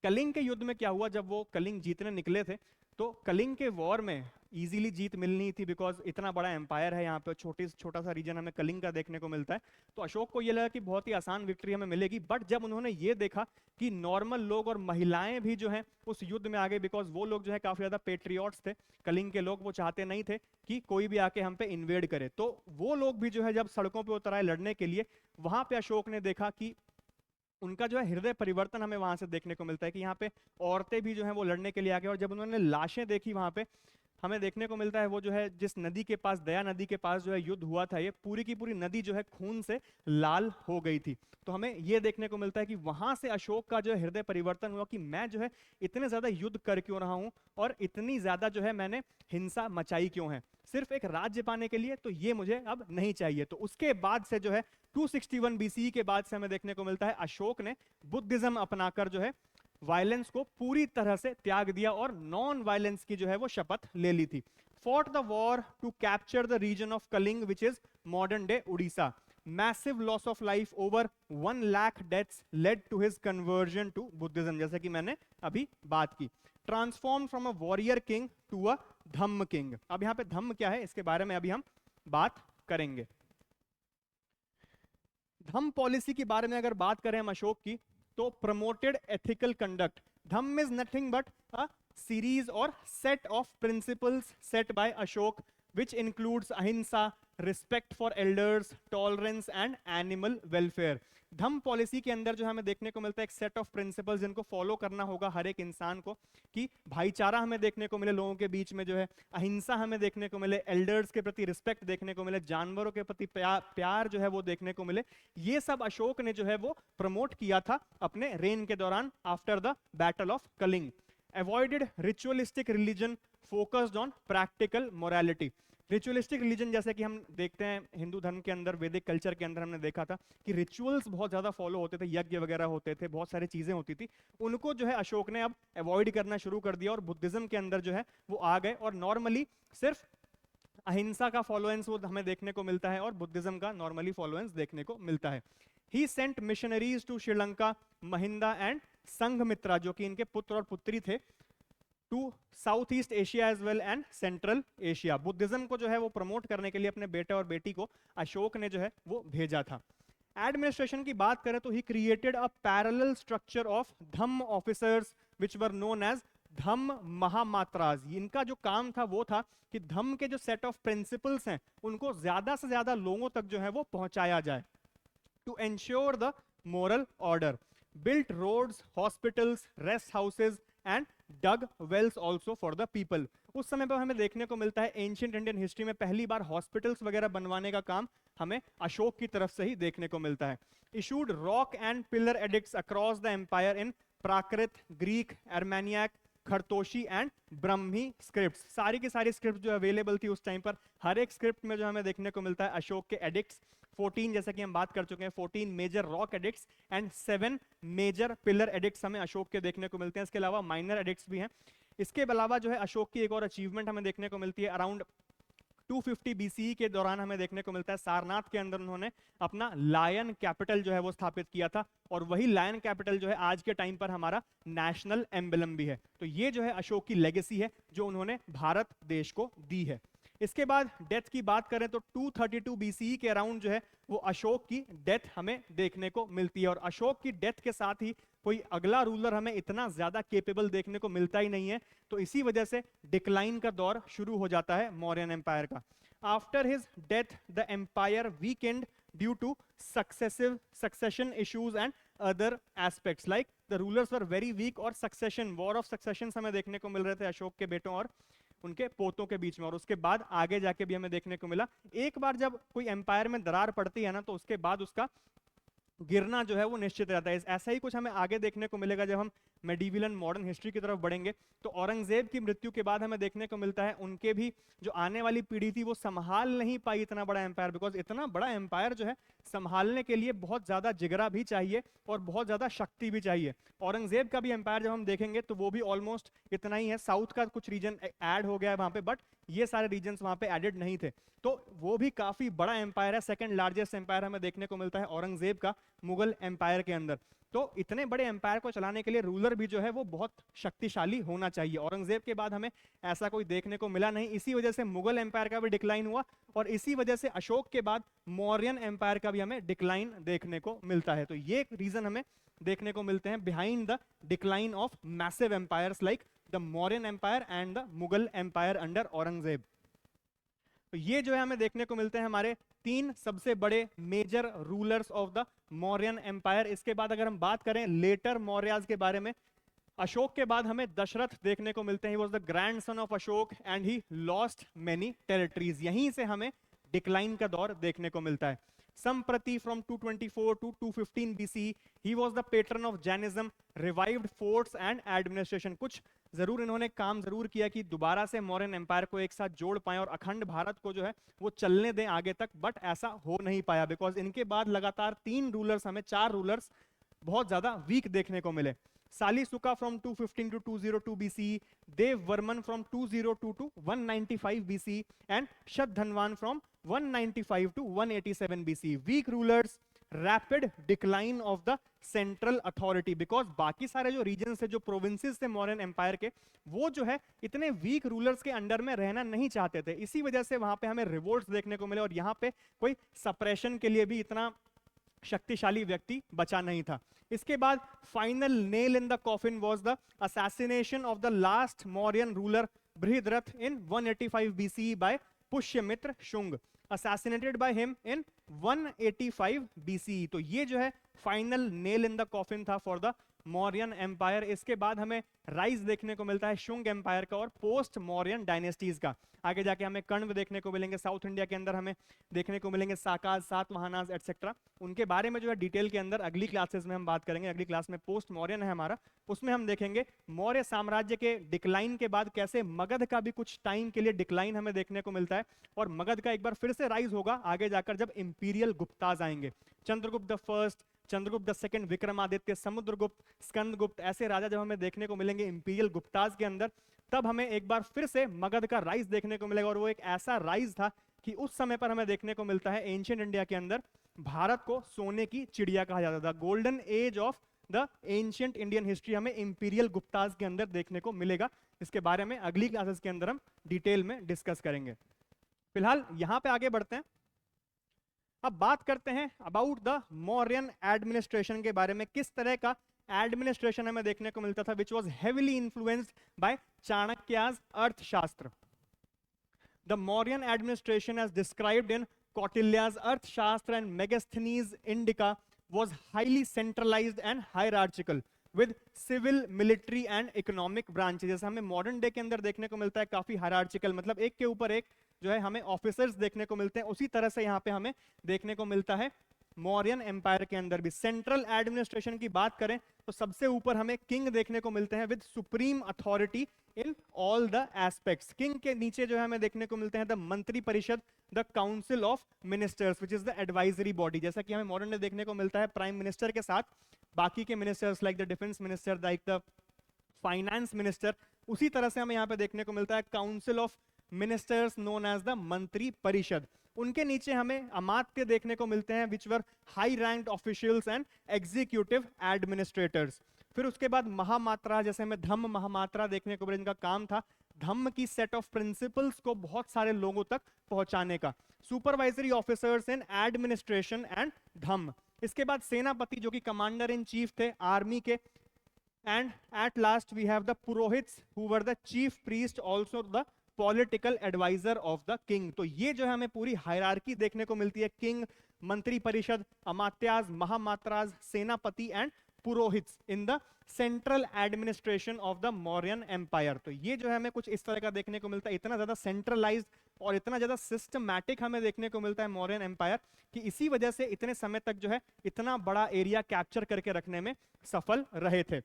कलिंग के युद्ध में क्या हुआ, जब वो कलिंग जीतने निकले थे तो कलिंग के वॉर में इजीली जीत मिलनी थी, बिकॉज इतना बड़ा एम्पायर है यहाँ पे, छोटा सा रीजन हमें कलिंग का देखने को मिलता है। तो अशोक को ये लगा कि बहुत ही आसान विक्ट्री हमें मिलेगी, बट जब उन्होंने ये देखा कि नॉर्मल लोग और महिलाएं भी जो है उस युद्ध में आ गए, बिकॉज वो लोग जो है काफी ज्यादा पेट्रियट्स थे, कलिंग के लोग, वो चाहते नहीं थे कि कोई भी आके हम पे इन्वेड करे। तो वो लोग भी जो है जब सड़कों पर उतर आए लड़ने के लिए, वहां पे अशोक ने देखा कि उनका जो है हृदय परिवर्तन हमें वहां से देखने को मिलता है, कि यहाँ पे औरतें भी जो है वो लड़ने के लिए आ गए। और जब उन्होंने लाशें देखी वहां पे, हमें देखने को मिलता है वो जो है जिस नदी के पास, दया नदी के पास जो है युद्ध हुआ था, ये पूरी की पूरी नदी जो है खून से लाल हो गई थी। तो हमें ये देखने को मिलता है कि वहां से अशोक का जो है हृदय परिवर्तन हुआ कि मैं जो है इतने ज्यादा युद्ध कर क्यों रहा हूं, और इतनी ज्यादा जो है मैंने हिंसा मचाई क्यों है, सिर्फ एक राज्य पाने के लिए, तो ये मुझे अब नहीं चाहिए। तो उसके बाद से जो है 261 बीसी के बाद से हमें देखने को मिलता है अशोक ने बुद्धिज्म अपनाकर जो है वायलेंस को पूरी तरह से त्याग दिया और नॉन वायलेंस की जो है वो शपथ ले ली थी। Fought the war to capture the region of Kalinga which is modern day Orissa. Massive loss of life, over 1 lakh deaths led to his conversion to Buddhism, जैसे कि मैंने अभी बात की। Transform from a warrior king to a Dhamma king. अब यहां पे धम्म क्या है इसके बारे में अभी हम बात करेंगे। धम्म पॉलिसी के बारे में अगर बात करें हम अशोक की, तो promoted ethical conduct. Dhamma is nothing but a series or set of principles set by Ashoka which includes ahimsa, respect for elders, tolerance and animal welfare. Dhamma policy के अंदर जो हमें देखने को मिलता है एक सेट ऑफ प्रिंसिपल्स जिनको फॉलो करना होगा हर एक इंसान को, कि भाईचारा हमें देखने को मिले लोगों के बीच में, जो है अहिंसा हमें देखने को मिले, एल्डर्स के प्रति रिस्पेक्ट देखने को मिले, जानवरों के प्रति प्यार जो है वो देखने को मिले। ये सब अशोक ने जो है वो प्रमोट किया था अपने रेन के दौरान after the battle of Kalinga. Avoided ritualistic religion, focused on practical morality. Ritualistic religion जैसे कि हम देखते हैं हिंदू धर्म के अंदर, वैदिक कल्चर के अंदर हमने देखा था कि रिचुअल्स बहुत ज्यादा फॉलो होते थे, यज्ञ वगैरह होते थे, बहुत सारी चीजें होती थी, उनको जो है अशोक ने अब अवॉइड करना शुरू कर दिया और बुद्धिज्म के अंदर जो है वो आ गए, और नॉर्मली सिर्फ अहिंसा का फॉलोएंस वो हमें देखने को मिलता है और बुद्धिज्म का नॉर्मली फॉलोएंस देखने को मिलता है। He sent missionaries to Sri Lanka, Mahinda and Sanghamitra, जो कि इनके पुत्र और पुत्री थे, to South East Asia as well and Central Asia. Buddhism को जो है वो प्रमोट करने के लिए अपने बेटे और बेटी को अशोक ने जो है वो भेजा था। एडमिनिस्ट्रेशन की बात करें तो he created a parallel structure of dhamma officers which were known as dhamma mahamatras. इनका जो काम था वो था कि धम्म के जो सेट ऑफ प्रिंसिपल्स हैं उनको ज्यादा से ज्यादा लोगों तक जो है वो पहुंचाया जाए, to ensure the moral order. Built roads, hospitals, rest houses and dug wells also for the people. उस समय पर हमें देखने को मिलता है एंशिएंट इंडियन हिस्ट्री में पहली बार हॉस्पिटल्स वगैरह बनवाने का काम हमें अशोक की तरफ से ही देखने को मिलता है। Issued rock and pillar edicts across the empire in Prakrit, Greek, Aramaic, Kharosthi and Brahmi scripts. सारी की सारी स्क्रिप्ट जो अवेलेबल थी उस टाइम पर, हर एक स्क्रिप्ट में जो हमें देखने को मिलता है अशोक के एडिक्ट्स 14, जैसा कि हम बात कर चुके हैं, 14 major rock edicts and 7 major pillar edicts हमें अशोक के देखने को मिलते हैं। इसके अलावा माइनर एडिक्ट्स भी हैं। इसके अलावा जो है अशोक की एक और अचीवमेंट हमें देखने को मिलती है, अराउंड 250 BCE के दौरान हमें देखने को मिलता है सारनाथ के अंदर उन्होंने अपना लायन कैपिटल जो है वो स्थापित किया था, और वही लायन कैपिटल जो है आज के टाइम पर हमारा नेशनल एम्बलम भी है। तो ये जो है अशोक की लेगेसी है जो उन्होंने भारत देश को दी है। इसके बाद डेथ की बात करें तो 232 BCE के अराउंड जो है वो अशोक की डेथ हमें देखने को मिलती है, और अशोक की डेथ के साथ ही कोई अगला रूलर हमें इतना ज्यादा केपेबल देखने को मिलता ही नहीं है, तो इसी वजह से डिक्लाइन का दौर शुरू हो जाता है मौर्यन एम्पायर का। After his death the empire weakened due to successive succession issues and other aspects, like the rulers were very weak, और सक्सेशन, वॉर ऑफ सक्सेशन हमें देखने को मिल रहे थे अशोक के बेटों और उनके पोतों के बीच में, और उसके बाद आगे जाके भी हमें देखने को मिला एक बार जब कोई एम्पायर में दरार पड़ती है ना तो उसके बाद उसका गिरना जो है वो निश्चित रहता है। ऐसा ही कुछ हमें आगे देखने को मिलेगा जब हम मेडिवल एंड मॉडर्न हिस्ट्री की तरफ बढ़ेंगे। तो औरंगजेब की मृत्यु के बाद हमें देखने को मिलता है उनके भी जो आने वाली पीढ़ी थी वो संभाल नहीं पाई इतना बड़ा एम्पायर, बिकॉज इतना बड़ा एम्पायर जो है संभालने के लिए बहुत ज्यादा जिगरा भी चाहिए और बहुत ज्यादा शक्ति भी चाहिए। औरंगजेब का भी एम्पायर जब हम देखेंगे तो वो भी ऑलमोस्ट इतना ही है, साउथ का कुछ रीजन ऐड हो गया है वहां पे, बट ये सारे रीजन्स वहां पे एडेड नहीं थे, तो वो भी काफी बड़ा एम्पायर है। सेकंड लार्जेस्ट एम्पायर हमें देखने को मिलता है औरंगजेब का मुगल एम्पायर के अंदर। तो इतने बड़े एम्पायर को चलाने के लिए रूलर भी जो है वो बहुत शक्तिशाली होना चाहिए। औरंगजेब के बाद हमें ऐसा कोई देखने को मिला नहीं, इसी वजह से मुगल एम्पायर का भी डिक्लाइन हुआ, और इसी वजह से अशोक के बाद मौर्यन एम्पायर का भी हमें डिक्लाइन देखने को मिलता है। तो ये एक रीजन हमें देखने को मिलते हैं behind the decline of massive empires like the Mauryan empire and the Mughal empire under Aurangzeb. तो ये जो है हमें देखने को मिलते हैं हमारे तीन सबसे बड़े major rulers of the Mauryan empire. इसके बाद अगर हम बात करें लेटर मौर्याज के बारे में, अशोक के बाद हमें दशरथ देखने को मिलते हैं। He was the grandson of Ashok and he lost many territories. यहीं से हमें डिक्लाइन का दौर देखने को मिलता है। संप्रति from 224 to 215 BC he was the patron of Jainism, revived forts and administration। कुछ जरूर इन्होंने काम जरूर किया कि दोबारा से मौर्यन एम्पायर को एक साथ जोड़ पाए और अखंड भारत को जो है वो चलने दें आगे तक, बट ऐसा हो नहीं पाया बिकॉज इनके बाद लगातार चार रूलर्स बहुत ज्यादा वीक देखने को मिले। Salisuka from 215 to 202 BC, Devavarman from 202 to 195 BC and Shatadhanvan from 195 to 187 BC। Weak rulers, rapid decline of the central authority, because बाकी सारे जो रीजन है, जो प्रोविंसेस थे मौर्यन एम्पायर के, वो जो है इतने वीक रूलर्स के अंडर में रहना नहीं चाहते थे, इसी वजह से वहां पे हमें रिवोल्ट्स देखने को मिले, और यहाँ पे कोई सप्रेशन के लिए भी इतना शक्तिशाली व्यक्ति बचा नहीं था। इसके बाद final nail in the coffin was the assassination of the last Mauryan ruler Brihadratha in 185 BCE by Pushyamitra Shunga, assassinated by him in 185 BCE। तो ये जो है final nail in the coffin था फॉर द मौर्यन एम्पायर। इसके बाद हमें राइज देखने को मिलता है शुंग एम्पायर का और पोस्ट मौर्यन डायनेस्टीज का। आगे जाके हमें कण्व देखने को मिलेंगे, साउथ इंडिया के अंदर हमें देखने को मिलेंगे साकाज, सातवाहनाज एटसेट्रा। उनके बारे में जो है डिटेल के अंदर अगली क्लासेस में हम बात करेंगे। अगली क्लास में पोस्ट मौर्यन है हमारा, उसमें हम देखेंगे मौर्य साम्राज्य के डिक्लाइन के बाद कैसे मगध का भी कुछ टाइम के लिए डिक्लाइन हमें देखने को मिलता है, और मगध का एक बार फिर से राइज होगा आगे जाकर जब इंपीरियल गुप्ताज आएंगे। Chandragupta the first, Chandragupta the second, Vikramaditya, Samudragupta, Skandagupta, ऐसे राजा जब हमें देखने को मिलेंगे इंपीरियल गुप्ताज के अंदर, तब हमें एक बार फिर से मगध का राइज देखने को मिलेगा। और वो एक ऐसा राइज था कि उस समय पर हमें देखने को मिलता है एंशिएंट इंडिया के अंदर भारत को सोने की चिड़िया कहा जाता था। Golden age of the ancient Indian history हमें इंपीरियल गुप्ताज के अंदर देखने को मिलेगा। इसके बारे में अगली क्लासेस के अंदर हम डिटेल में डिस्कस करेंगे। फिलहाल यहां पे आगे बढ़ते हैं। अब बात करते हैं अबाउट द मौर्यन एडमिनिस्ट्रेशन के बारे में, किस तरह का एडमिनिस्ट्रेशन हमें देखने को मिलता था which was heavily influenced by Chanakya's Arthashastra. The Mauryan administration as described in Kautilya's Arthashastra and Megasthenes Indica was highly centralized and hierarchical with civil, military and economic branches। जैसे हमें मॉडर्न डे के अंदर देखने को मिलता है काफी हायरार्चिकल, मतलब एक के ऊपर एक जो है हमें ऑफिसर्स देखने को मिलते हैं, उसी तरह से यहाँ पे हमें देखने को मिलता है मौर्यन एम्पायर के अंदर भी। सेंट्रल एडमिनिस्ट्रेशन की बात करें तो सबसे ऊपर हमें किंग देखने को मिलते हैं with supreme authority in all the aspects. King के नीचे जो है हमें देखने को मिलते हैं द मंत्री परिषद, the council of ministers which is the advisory body. जैसा कि हमें मॉडर्न में देखने को मिलता है प्राइम मिनिस्टर के साथ बाकी के ministers like the defence minister, like the finance minister, उसी तरह से हमें यहाँ पे देखने को मिलता है council of ministers known as the Mantri Parishad. उनके नीचे हमें अमात्य देखने को मिलते हैं which were high ranked officials and executive administrators. फिर उसके बाद महामात्रा, जैसे हमें धम्म महामात्रा देखने को मिले, जिनका काम था धम्म की सेट ऑफ प्रिंसिपल्स को बहुत सारे लोगों तक पहुंचाने का। Supervisory officers in administration and dhamma. इसके बाद सेनापति जो कि कमांडर इन चीफ थे आर्मी के। And at last we have the purohits who were the chief priest also the political adviser of the king. तो ये जो है हमें पूरी हायरार्की देखने को मिलती है, किंग, मंत्री परिषद, amatyas, mahamatras, senapati and purohits in the central administration of the Mauryan empire. तो ये जो है हमें कुछ इस तरह का देखने को मिलता है, इतना ज्यादा सेंट्रलाइज्ड और इतना ज्यादा सिस्टमैटिक हमें देखने को मिलता है मौर्यन एम्पायर, कि इसी वजह से इतने समय तक जो है इतना बड़ा एरिया कैप्चर करके रखने में सफल रहे थे।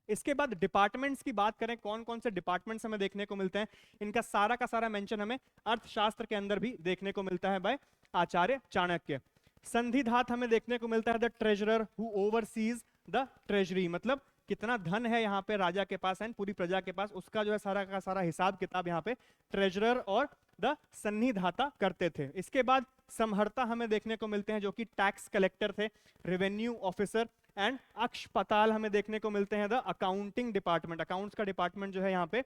इसके बाद डिपार्टमेंट्स की बात करें, कौन कौन से डिपार्टमेंट्स हमें देखने को मिलते हैं, इनका सारा का सारा मेंशन हमें अर्थशास्त्र के अंदर भी देखने को मिलता है बाय आचार्य चाणक्य। संधिधात हमें देखने को मिलता है the treasurer who overseas the treasury, मतलब कितना धन है यहाँ पे राजा के पास एंड पूरी प्रजा के पास, उसका जो है सारा का सारा हिसाब किताब यहाँ पे ट्रेजरर और द सन्निधाता करते थे। इसके बाद समहर्ता हमें देखने को मिलते हैं जो कि टैक्स कलेक्टर थे, रेवेन्यू ऑफिसर। एंड अक्षपताल हमें देखने को मिलते हैं द अकाउंटिंग डिपार्टमेंट, अकाउंट्स का डिपार्टमेंट जो है यहाँ पे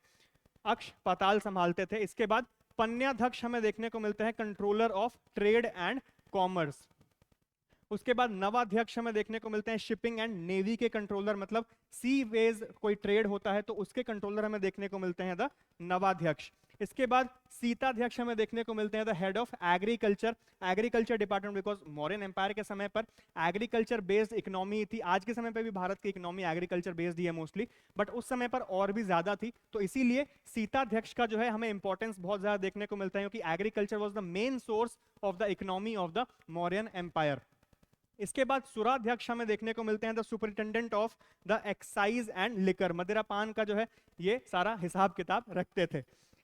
अक्षपताल संभालते थे। इसके बाद पन्याध्यक्ष हमें देखने को मिलते हैं controller of trade and commerce. उसके बाद नवाध्यक्ष हमें देखने को मिलते हैं शिपिंग एंड नेवी के कंट्रोलर, मतलब सी वेज कोई ट्रेड होता है तो उसके कंट्रोलर हमें देखने को मिलते हैं द नवाध्यक्ष। इसके बाद सीताध्यक्ष हमें देखने को मिलते हैं the head of agriculture, agriculture department, because Mauryan empire के समय पर एग्रीकल्चर बेस्ड इकोनॉमी थी। आज के समय पर भी भारत की इकोनॉमी एग्रीकल्चर बेस्ड ही है मोस्टली, बट उस समय पर और भी ज्यादा थी, तो इसीलिए सीताध्यक्ष का जो है हमें इंपॉर्टेंस बहुत ज्यादा देखने को मिलता है, क्योंकि agriculture was the main source of the economy of the Mauryan empire. इसके बाद सुराध्यक्ष हमें देखने को मिलते हैं the superintendent of the excise and liquor, मदिरा पान का जो है ये सारा हिसाब किताब रखते थे।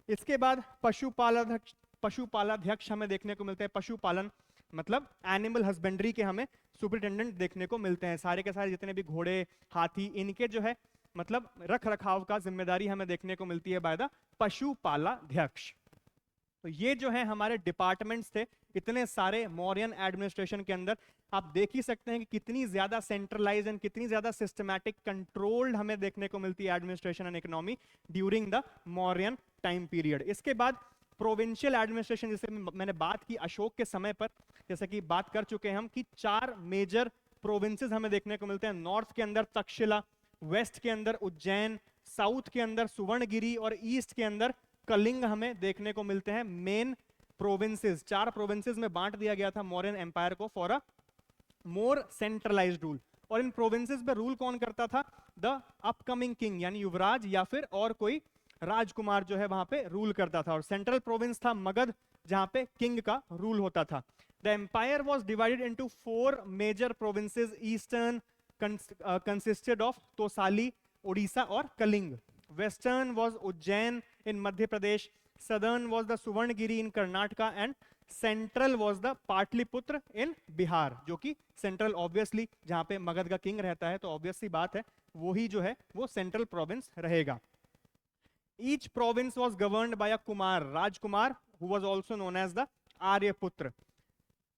इसके बाद पशुपालाध्यक्ष हमें देखने को मिलते हैं, पशुपालन मतलब एनिमल हस्बेंड्री के हमें सुपरिटेंडेंट देखने को मिलते हैं। सारे के सारे जितने भी घोड़े, हाथी, इनके जो है मतलब रख रखाव का जिम्मेदारी हमें देखने को मिलती है बाय द पशुपालाध्यक्ष। तो ये जो है हमारे डिपार्टमेंट्स थे इतने सारे मौर्यन एडमिनिस्ट्रेशन के अंदर। आप देख ही सकते हैं कि कितनी ज्यादा सेंट्रलाइज एंड कितनी ज्यादा सिस्टमैटिक कंट्रोल्ड हमें देखने को मिलती है administration and economy during the Mauryan time period. इसके बाद प्रोविंशियल एडमिनिस्ट्रेशन, जैसे मैंने बात की अशोक के समय पर, जैसे कि बात कर चुके हैं हम कि 4 मेजर प्रोविंसेस हमें देखने को मिलते हैं। नॉर्थ के अंदर तक्षशिला, वेस्ट के अंदर उज्जैन, साउथ के अंदर सुवर्णगिरी और ईस्ट के अंदर कलिंग हमें देखने को मिलते हैं। मेन प्रोविंसेस 4 प्रोविंसेस में बांट दिया गया था मौर्यन एम्पायर को for a more centralised rule. और इन प्रोविंसेस पे रूल कौन करता था? द अपकमिंग किंग, यानी युवराज या फिर और कोई राजकुमार जो है वहां पे रूल करता था। और सेंट्रल प्रोविंस था मगध, जहां पे किंग का रूल होता था। The empire was divided into 4 major provinces. Eastern consisted of Tosali, Orissa और Kalinga. Western was Ujjain in Madhya Pradesh, southern was the Suvarnagiri in Karnataka and central was the Pataliputra in Bihar, जो कि सेंट्रल ऑब्वियसली जहां पे मगध का किंग रहता है तो ऑब्वियस सी बात है वो ही जो है वो सेंट्रल प्रोविंस रहेगा। Each province was governed by a Kumara, rajkumar, who was also known as the Aryaputra,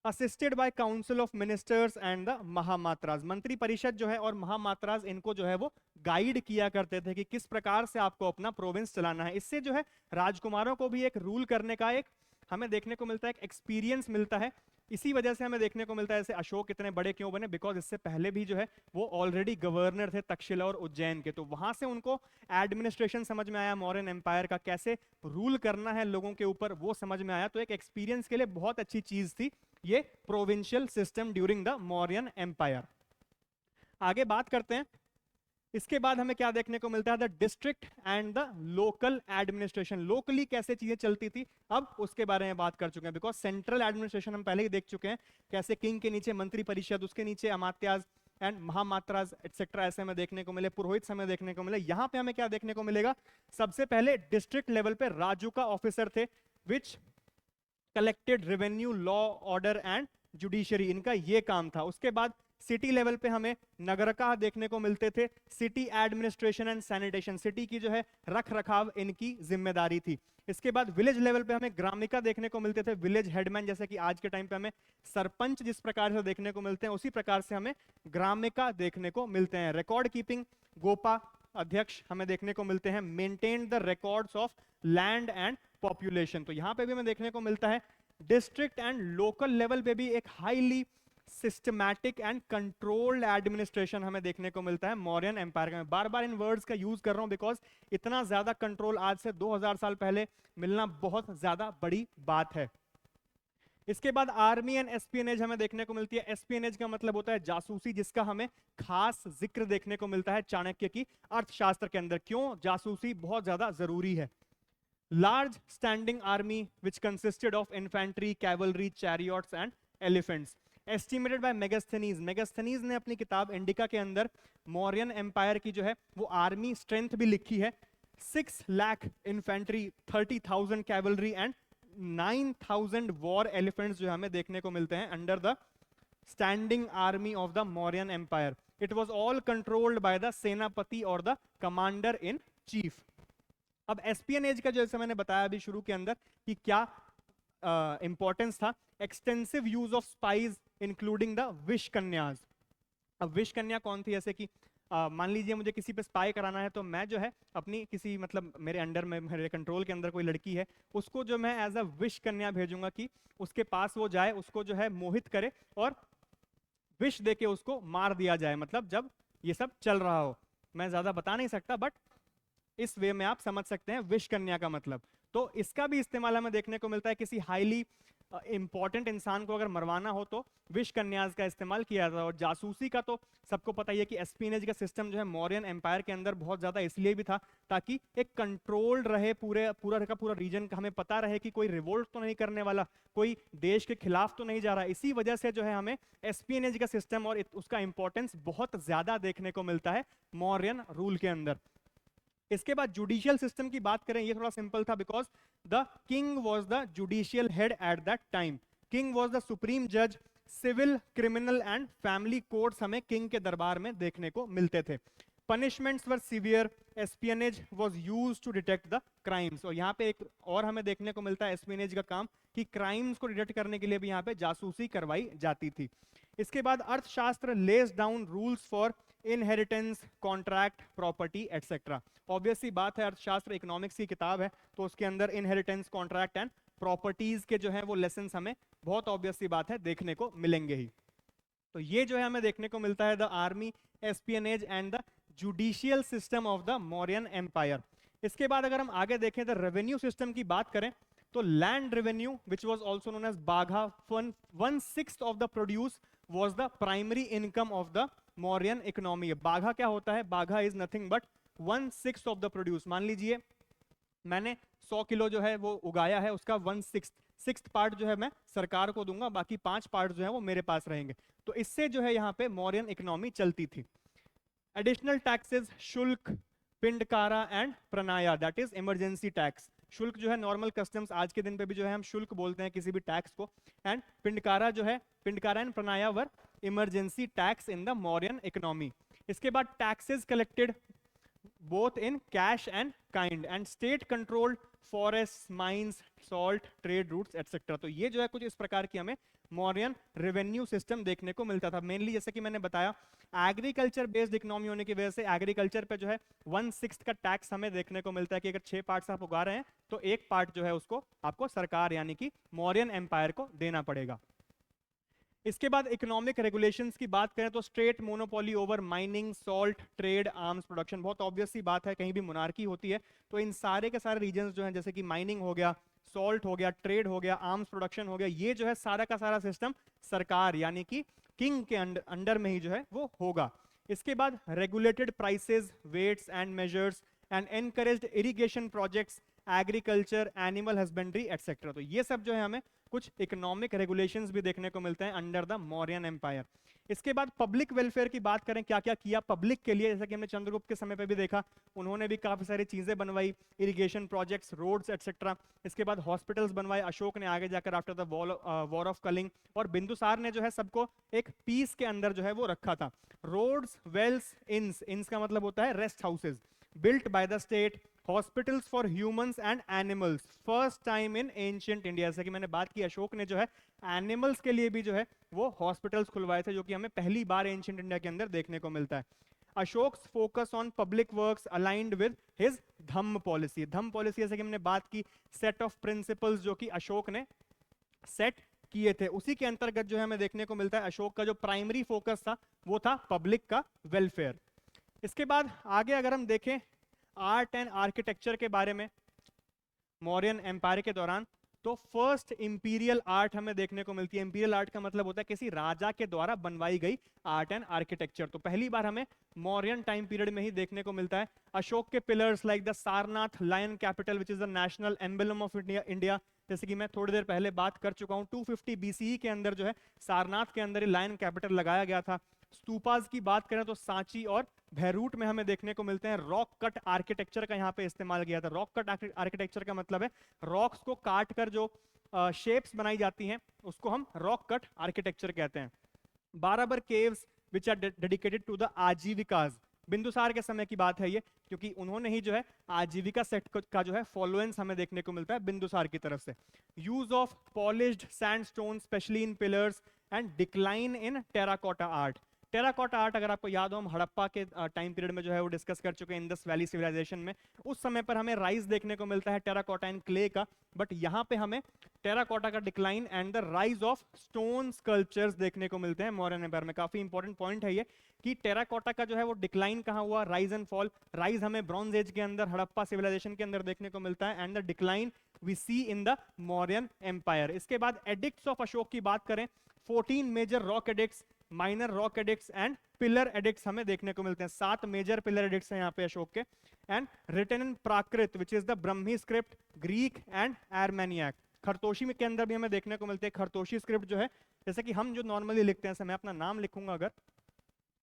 assisted by council of ministers and the mahamatras. Mantri Parishad जो है और महामात्रास इनको जो है वो गाइड किया करते थे कि किस प्रकार से आपको अपना प्रोविंस चलाना है। इससे जो है राजकुमारों को भी एक रूल करने का एक हमें देखने को मिलता है, एक एक्सपीरियंस मिलता है। इसी वजह से हमें देखने को मिलता है जैसे अशोक इतने बड़े क्यों बने, बिकॉज इससे पहले भी जो है वो ऑलरेडी गवर्नर थे तक्षशिला और उज्जैन के, तो वहां से उनको एडमिनिस्ट्रेशन समझ में आया, मौर्यन एम्पायर का कैसे रूल करना है लोगों के ऊपर वो समझ में आया। तो एक एक्सपीरियंस के लिए बहुत अच्छी चीज थी ये provincial system during the Mauryan empire. आगे बात करते हैं। इसके बाद हमें क्या देखने को मिलता है? The district and the local administration. Locally कैसे चीजें चलती थी अब उसके बारे में बात कर चुके हैं, बिकॉज सेंट्रल एडमिनिस्ट्रेशन हम पहले ही देख चुके हैं, कैसे किंग के नीचे मंत्री परिषद, उसके नीचे अमात्याज एंड महामात्रास एटसेट्रा ऐसे हमें देखने को मिले, पुरोहित हमें देखने को मिले। यहाँ पे हमें क्या देखने को मिलेगा? सबसे पहले डिस्ट्रिक्ट लेवल पे राजू का ऑफिसर थे, which collected revenue, law, order and judiciary, इनका ये काम था। उसके बाद सिटी लेवल पे हमें नगरका देखने को मिलते थे, city administration and sanitation, city की जो है रख रखाव इनकी जिम्मेदारी थी। इसके बाद विलेज लेवल पे हमें ग्रामिका देखने को मिलते थे, विलेज हेडमैन, जैसे कि आज के टाइम पे हमें सरपंच जिस प्रकार से देखने को मिलते हैं उसी प्रकार से हमें ग्रामिका देखने को मिलते हैं। रिकॉर्ड कीपिंग गोपा अध्यक्ष हमें देखने को मिलते हैं। Maintain the records of land and population, तो यहां पे भी हमें देखने को मिलता है। डिस्ट्रिक्ट एंड लोकल लेवल पे भी एक highly systematic and controlled administration हमें देखने को मिलता है मौर्यन एम्पायर का। मैं बार बार इन वर्ड्स का यूज कर रहा हूं बिकॉज इतना ज्यादा कंट्रोल आज से 2000 साल पहले मिलना बहुत ज्यादा बड़ी बात है। इसके बाद आर्मी एंड एस्पियनेज हमें देखने को मिलती है। एस्पियनेज का मतलब होता है जासूसी, जिसका हमें खास जिक्र देखने को मिलता है चाणक्य की अर्थशास्त्र के अंदर। क्यों जासूसी बहुत ज्यादा जरूरी है। Large standing army which consisted of infantry, cavalry, chariots and elephants, estimated by Megasthenes. Megasthenes ने अपनी किताब इंडिका के अंदर मौर्यन एम्पायर की जो है वो आर्मी स्ट्रेंथ भी लिखी है। 6 lakh infantry, 30,000 cavalry and 9,000 war elephants जो हमें देखने को मिलते हैं under the standing army of the Mauryan empire. It was all controlled by the senapati और द कमांडर इन चीफ। अब एस्पियनेज का जैसे मैंने बताया अभी शुरू के अंदर कि क्या इंपॉर्टेंस था, extensive use of spies including the vishkanyas. अब विश कन्या कौन थी, जैसे कि मान लीजिए मुझे किसी पे स्पाई कराना है, तो मैं जो है अपनी किसी मतलब मेरे अंडर में, मेरे कंट्रोल के अंदर कोई लड़की है, उसको जो मैं एज अ विश कन्या भेजूंगा कि उसके पास वो जाए, उसको जो है मोहित करे और विश देके उसको मार दिया जाए, मतलब जब ये सब चल रहा हो। मैं ज्यादा बता नहीं सकता बट इस वे में आप समझ सकते हैं विश कन्या का मतलब। तो इसका भी इस्तेमाल हमें देखने को मिलता है, किसी हाईली इंपॉर्टेंट इंसान को अगर मरवाना हो तो विश कन्यास का इस्तेमाल किया जाता है। और जासूसी का तो सबको पता ही है कि एस्पिनेज का सिस्टम जो है मौर्यन एम्पायर के अंदर बहुत ज्यादा इसलिए भी था ताकि एक कंट्रोल्ड रहे पूरा का पूरा रीजन का, हमें पता रहे कि कोई रिवोल्ट तो नहीं करने वाला, कोई देश के खिलाफ तो नहीं जा रहा। इसी वजह से जो है हमें एस्पिनेज का सिस्टम और उसका इंपॉर्टेंस बहुत ज्यादा देखने को मिलता है मौर्यन रूल के अंदर। इसके बाद जुडिशियल सिस्टम की बात करें, ये थोड़ा सिंपल था because the king was the judicial head at that time. King was the supreme जज। Civil, criminal and family courts हमें किंग के दरबार में देखने को मिलते थे। Punishments were severe. Espionage was used to detect the crimes. और यहाँ पे एक और हमें देखने को मिलता है एस्पियनेज का काम कि क्राइम्स को डिटेक्ट करने के लिए भी यहाँ पे जासूसी करवाई जाती थी। इसके बाद Arthashastra lays down rules for inheritance, contract, property etcetera. Obvious सी बात है, अर्थशास्त्र इकोनॉमिक्स की किताब है तो उसके अंदर इनहेरिटेंस, कॉन्ट्रैक्ट एंड प्रॉपर्टीज के जो है वो लेसन्स हमें बहुत ऑब्वियस सी बात है देखने को मिलेंगे ही। तो ये जो है हमें देखने को मिलता है the army, espionage and the judicial system of the Mauryan empire. इसके बाद अगर हम आगे देखें द रेवेन्यू सिस्टम की बात करें तो land revenue which was also known as Wagah, 1/6 of the produce was the primary income of the Mauryan economy. बाघा क्या होता है, बाघा is nothing but 1/6 of the produce. मान लीजिए मैंने 100 किलो जो है वो उगाया है, उसका 1/6 पार्ट जो है मैं सरकार को दूंगा, बाकी 5 पार्ट जो है वो मेरे पास रहेंगे। तो इससे जो है यहाँ पे मौर्यन इकोनॉमी चलती थी। Additional taxes, shulka, pindakara and pranaya, that is emergency tax. Shulka जो है नॉर्मल कस्टम्स, आज के दिन पे भी जो है हम शुल्क बोलते हैं किसी भी टैक्स को। एंड पिंडकारा जो है, pindakara and pranaya were emergency tax in the Mauryan economy. इसके बाद taxes collected both in cash and kind and state controlled forests, mines, salt, trade routes etc. तो ये जो है कुछ इस प्रकार की हमें मौर्यन रेवेन्यू सिस्टम देखने को मिलता था। मेनली जैसे कि मैंने बताया एग्रीकल्चर बेस्ड इकोनॉमी होने की वजह से एग्रीकल्चर पे जो है 1/6 का टैक्स हमें देखने को मिलता है कि अगर 6 पार्ट्स आप उगा रहे हैं तो एक पार्ट जो है उसको आपको सरकार यानी कि मौर्यन एम्पायर को देना पड़ेगा। इसके बाद इकोनॉमिक रेगुलेशंस की बात करें तो straight monopoly over mining, salt, trade, arms production. बहुत ऑब्वियस सी बात है, कहीं भी मोनार्की होती है तो इन सारे के सारे रीजन्स जो हैं जैसे कि माइनिंग हो गया, सॉल्ट हो गया, ट्रेड हो गया, आर्म्स प्रोडक्शन हो गया, ये जो है सारा का सारा सिस्टम सरकार यानी कि किंग के अंडर में ही जो है वो होगा। इसके बाद regulated prices, weights and measures and encouraged irrigation projects, agriculture, animal husbandry et cetera. तो ये सब जो है हमें कुछ इकोनॉमिक रेगुलेशंस भी देखने को मिलते हैं अंडर द मौर्यन एम्पायर। इसके बाद पब्लिक वेलफेयर की बात करें, क्या क्या किया पब्लिक के लिए, जैसा कि हमने चंद्रगुप्त के समय पे भी देखा, उन्होंने भी काफी सारी चीजें बनवाई, इरिगेशन प्रोजेक्ट्स, रोड्स एक्सेट्रा। इसके बाद हॉस्पिटल्स बनवाए अशोक ने आगे जाकर after the war of Kalinga. और बिंदुसार ने जो है सबको एक पीस के अंदर जो है वो रखा था। रोड्स, वेल्स, इंस, इंस का मतलब होता है rest houses, built by the state, hospitals for humans and animals, first time in ancient India। जैसे कि मैंने बात की, अशोक ने जो है एनिमल्स के लिए भी जो है वो हॉस्पिटल्स खुलवाए थे, जो कि हमें पहली बार एंशियंट इंडिया के अंदर देखने को मिलता है। Ashoka's focus on public works aligned with his dhamma policy. Dhamma policy जैसे कि हमने बात की, सेट ऑफ प्रिंसिपल्स जो कि अशोक ने सेट किए थे, उसी के अंतर्गत जो है हमें देखने को मिलता है अशोक का जो प्राइमरी फोकस था वो था पब्लिक का वेलफेयर। इसके बाद आगे अगर हम देखें आर्ट एंड आर्किटेक्चर के बारे में मौर्यन एम्पायर के दौरान, तो फर्स्ट इंपीरियल आर्ट हमें देखने को मिलती है। इंपीरियल आर्ट का मतलब होता है किसी राजा के द्वारा बनवाई गई आर्ट एंड आर्किटेक्चर, तो पहली बार हमें मौर्यन टाइम पीरियड में ही देखने को मिलता है। अशोक के pillars like the Sarnath lion capital which is the national emblem of India, जैसे कि मैं थोड़ी देर पहले बात कर चुका हूं, 250 बीसीई के अंदर जो है सारनाथ के अंदर ही लायन कैपिटल लगाया गया था। स्तूपास की बात करें तो सांची और भैरूट में हमें देखने को मिलते हैं। रॉक कट आर्किटेक्चर का यहाँ पे इस्तेमाल किया था। रॉक कट आर्किटेक्चर का मतलब है रॉक्स को काट कर जो शेप्स बनाई जाती हैं उसको हम रॉक कट आर्किटेक्चर कहते हैं। Barabar caves which are dedicated to the Ajivikas, Bindusara के समय की बात है ये, क्योंकि उन्होंने ही जो है आजीविका सेट का जो है फॉलोएंस हमें देखने को मिलता है बिंदुसार की तरफ से। Use of polished sandstone specially in pillars and decline in terracotta art. Terracotta art अगर आपको याद हो, हम हड़प्पा के टाइम पीरियड में जो है वो डिस्कस कर चुके हैं इंडस वैली सिविलाइजेशन में। उस समय पर हमें राइज देखने को मिलता है टेराकोटा एंड क्ले का, बट यहाँ पे हमें टेराकोटा का decline and the rise of stone sculptures देखने को मिलते हैं मौर्यन एम्पायर में। काफी इंपॉर्टेंट पॉइंट है ये कि टेराकोटा का जो है वो डिक्लाइन कहाँ हुआ, राइज एंड फॉल। राइज हमें ब्रॉन्ज एज के अंदर हड़प्पा सिविलाइजेशन के अंदर देखने को मिलता है and the decline we see in the Mauryan empire. इसके बाद एडिक्ट्स ऑफ अशोक की बात करें, 14 major rock edicts, minor rock edicts and pillar edicts हमें देखने को मिलते हैं। 7 मेजर पिलर एडिक्ट्स हैं यहाँ पे अशोक के। And written in Prakrit which is the Brahmi script, Greek and Aramaic. Kharosthi में के अंदर भी हमें देखने को मिलते हैं खरतोशी स्क्रिप्ट जो है, जैसे कि हम जो नॉर्मली लिखते हैं, मैं अपना नाम लिखूंगा अगर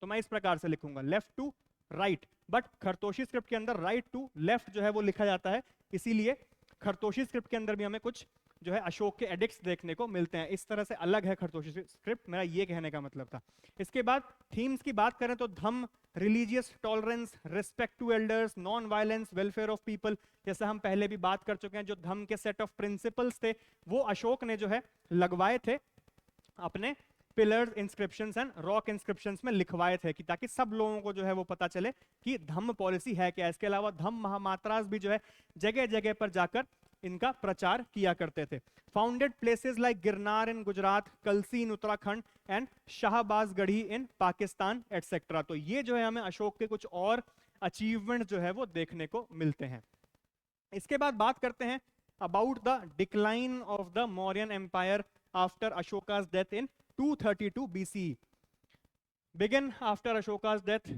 तो मैं इस प्रकार से लिखूंगा left to right, but Kharosthi script के अंदर राइट टू लेफ्ट जो है वो लिखा जाता है, इसीलिए खरतोशी स्क्रिप्ट के अंदर भी हमें कुछ जो है अशोक के एडिक्ट्स देखने को मिलते हैं। इस तरह से अलग है खरतोशी स्क्रिप्ट, मेरा ये कहने का मतलब था। इसके बाद थीम्स की बात करें तो dhamma, religious tolerance, respect to elders, non violence, welfare of people, जैसा हम पहले भी बात कर चुके हैं। जो धम्म के सेट ऑफ प्रिंसिपल्स थे वो अशोक ने जो है लगवाए थे अपने pillars, inscriptions and rock inscriptions में लिखवाए थे, कि ताकि सब लोगों को जो है वो पता चले कि धम्म पॉलिसी है क्या। इसके अलावा धम्म महामात्रास भी जो है जगह जगह पर जाकर इनका प्रचार किया करते थे। Founded places like Girnar in Gujarat, Kalsi in Uttarakhand and Shahbaz Garhi in Pakistan etcetera. तो ये जो है हमें अशोक के कुछ और अचीवमेंट जो है वो देखने को मिलते हैं। इसके बाद बात करते हैं about the decline of the Mauryan empire after Ashoka's death in 232 BCE. Begin after Ashoka's death,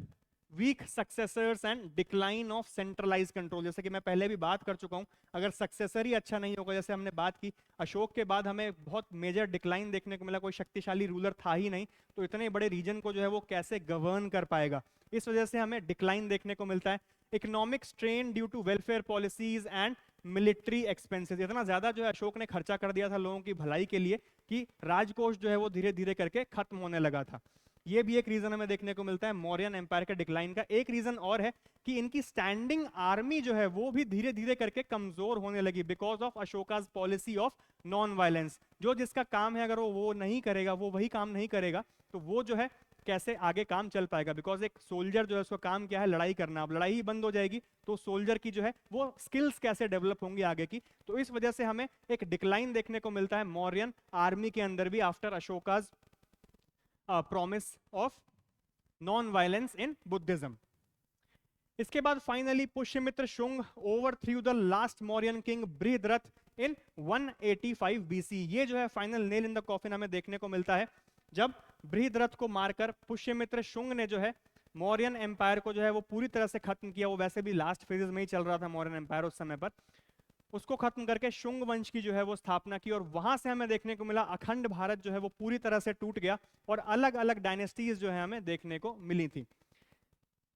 weak successors and decline of centralized control। जैसे कि मैं पहले भी बात कर चुका हूं, अगर सक्सेसर ही अच्छा नहीं होगा, जैसे हमने बात की अशोक के बाद हमें बहुत मेजर डिक्लाइन देखने को मिला, कोई शक्तिशाली रूलर था ही नहीं, तो इतने बड़े रीजन को जो है वो कैसे गवर्न कर पाएगा, इस वजह से हमें डिक्लाइन देखने को मिलता है। Economic strain due to welfare policies and military expenses, इतना ज्यादा जो है अशोक ने खर्चा कर दिया था लोगों की भलाई के लिए कि राजकोष जो है वो धीरे धीरे करके खत्म होने लगा था। ये भी एक रीजन हमें देखने को मिलता है मौर्यन एम्पायर के डिक्लाइन का। एक रीजन और है कि इनकी स्टैंडिंग आर्मी जो है वो भी धीरे धीरे करके कमजोर होने लगी because of Ashoka's policy of non violence. जो जिसका काम है अगर वो नहीं करेगा, वो वही काम नहीं करेगा, तो वो जो है कैसे आगे काम चल पाएगा। बिकॉज एक सोल्जर जो है उसका काम क्या है, लड़ाई करना। अब लड़ाई ही बंद हो जाएगी तो सोल्जर की जो है वो स्किल्स कैसे डेवलप होंगी आगे की। तो इस वजह से हमें एक डिक्लाइन देखने को मिलता है मौर्यन आर्मी के अंदर भी after Ashoka's promise of non violence in Buddhism. इसके बाद finally Pushyamitra Shunga overthrew the last Mauryan king Brihadratha in 185 BC। ये जो है final nail in the coffin हमें देखने को मिलता है जब बृहद्रथ को मारकर पुष्यमित्र शुंग ने जो है मौर्यन एम्पायर को जो है वो पूरी तरह से खत्म किया। वो वैसे भी लास्ट फेजेस में ही चल रहा था मौर्यन एम्पायर उस समय पर। उसको खत्म करके शुंग वंश की जो है वो स्थापना की, और वहां से हमें देखने को मिला अखंड भारत जो है वो पूरी तरह से टूट गया और अलग अलग डायनेस्टीज जो है हमें देखने को मिली थी।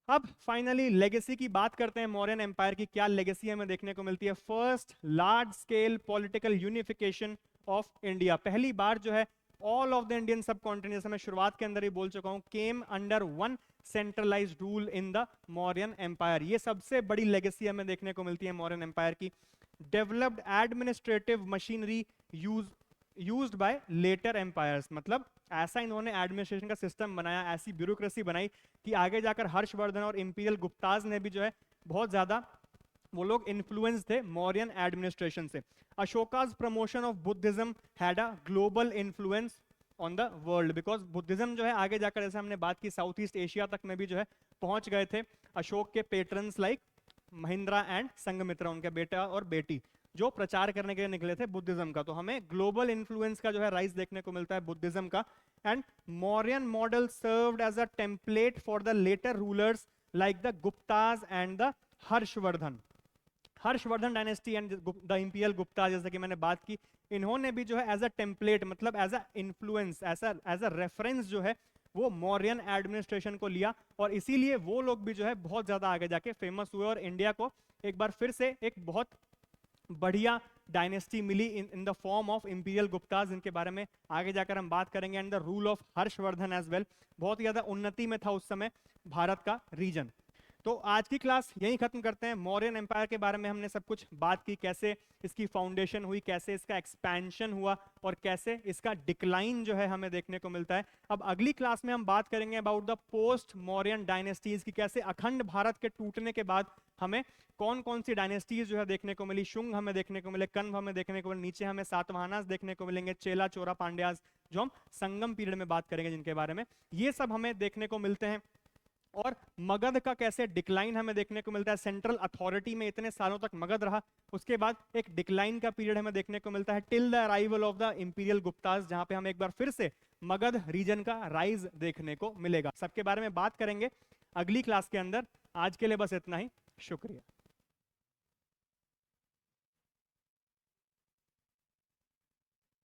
अब फाइनली लेगेसी की बात करते हैं, मौर्यन एम्पायर की क्या लेगेसी हमें देखने को मिलती है। First large scale political unification of India, पहली बार जो है all of the Indian subcontinent, मैं शुरुआत के अंदर ही बोल चुका हूं, came under one centralised rule in the Mauryan empire. ये सबसे बड़ी लेगेसी हमें देखने को मिलती है मौर्यन एम्पायर की। Developed administrative machinery used by later empires, मतलब ऐसा इन्होंने एडमिनिस्ट्रेशन का सिस्टम बनाया, ऐसी ब्यूरोक्रेसी बनाई कि आगे जाकर हर्षवर्धन और इंपीरियल गुप्ताज ने भी जो है बहुत ज्यादा वो लोग इन्फ्लुएंस थे मौर्यन एडमिनिस्ट्रेशन से। Ashoka's promotion of Buddhism had a global influence on the world, because Buddhism जो है आगे जाकर, जैसे हमने बात की, साउथ ईस्ट एशिया तक में भी जो है पहुंच गए थे। अशोक के patrons like Mahindra and Sanghamitra, उनके बेटा और बेटी, जो प्रचार करने के लिए निकले थे बुद्धिज्म का। तो हमें ग्लोबल इन्फ्लुएंस का जो है राइज देखने को मिलता है बुद्धिज्म का। And Mauryan model served as a template for the later rulers like the Guptas and the Harshavardhana. Harshavardhana dynasty and the imperial Gupta, जैसे कि मैंने बात की, इन्होंने भी जो है एज अ टेम्पलेट, मतलब as a influence, as a reference जो है वो मौर्यन एडमिनिस्ट्रेशन को लिया, और इसीलिए वो लोग भी जो है बहुत ज्यादा आगे जाके फेमस हुए और इंडिया को एक बार फिर से एक बहुत बढ़िया डायनेस्टी मिली in the form of imperial Guptas, जिनके बारे में आगे जाकर हम बात करेंगे। And the rule of Harshavardhana as well, बहुत ज्यादा उन्नति में था उस समय भारत का रीजन। तो आज की क्लास यहीं खत्म करते हैं। मौर्यन एम्पायर के बारे में हमने सब कुछ बात की, कैसे इसकी फाउंडेशन हुई, कैसे इसका एक्सपेंशन हुआ और कैसे इसका डिक्लाइन जो है हमें देखने को मिलता है। अब अगली क्लास में हम बात करेंगे about the post Mauryan dynasties की, कैसे अखंड भारत के टूटने के बाद हमें कौन कौन सी डायनेस्टीज जो है देखने को मिली। शुंग हमें देखने को मिले, कन्व हमें देखने को मिले, नीचे हमें सातवाहनास देखने को मिलेंगे, चेला चोरा पांड्यास जो हम संगम पीरियड में बात करेंगे जिनके बारे में, ये सब हमें देखने को मिलते हैं। और मगध का कैसे डिक्लाइन हमें देखने को मिलता है, सेंट्रल अथॉरिटी में इतने सालों तक मगध रहा, उसके बाद एक डिक्लाइन का पीरियड हमें देखने को मिलता है till the arrival of the imperial Guptas, जहां पे हम एक बार फिर से मगध रीजन का राइज देखने को मिलेगा। सबके बारे में बात करेंगे अगली क्लास के अंदर। आज के लिए बस इतना ही, शुक्रिया।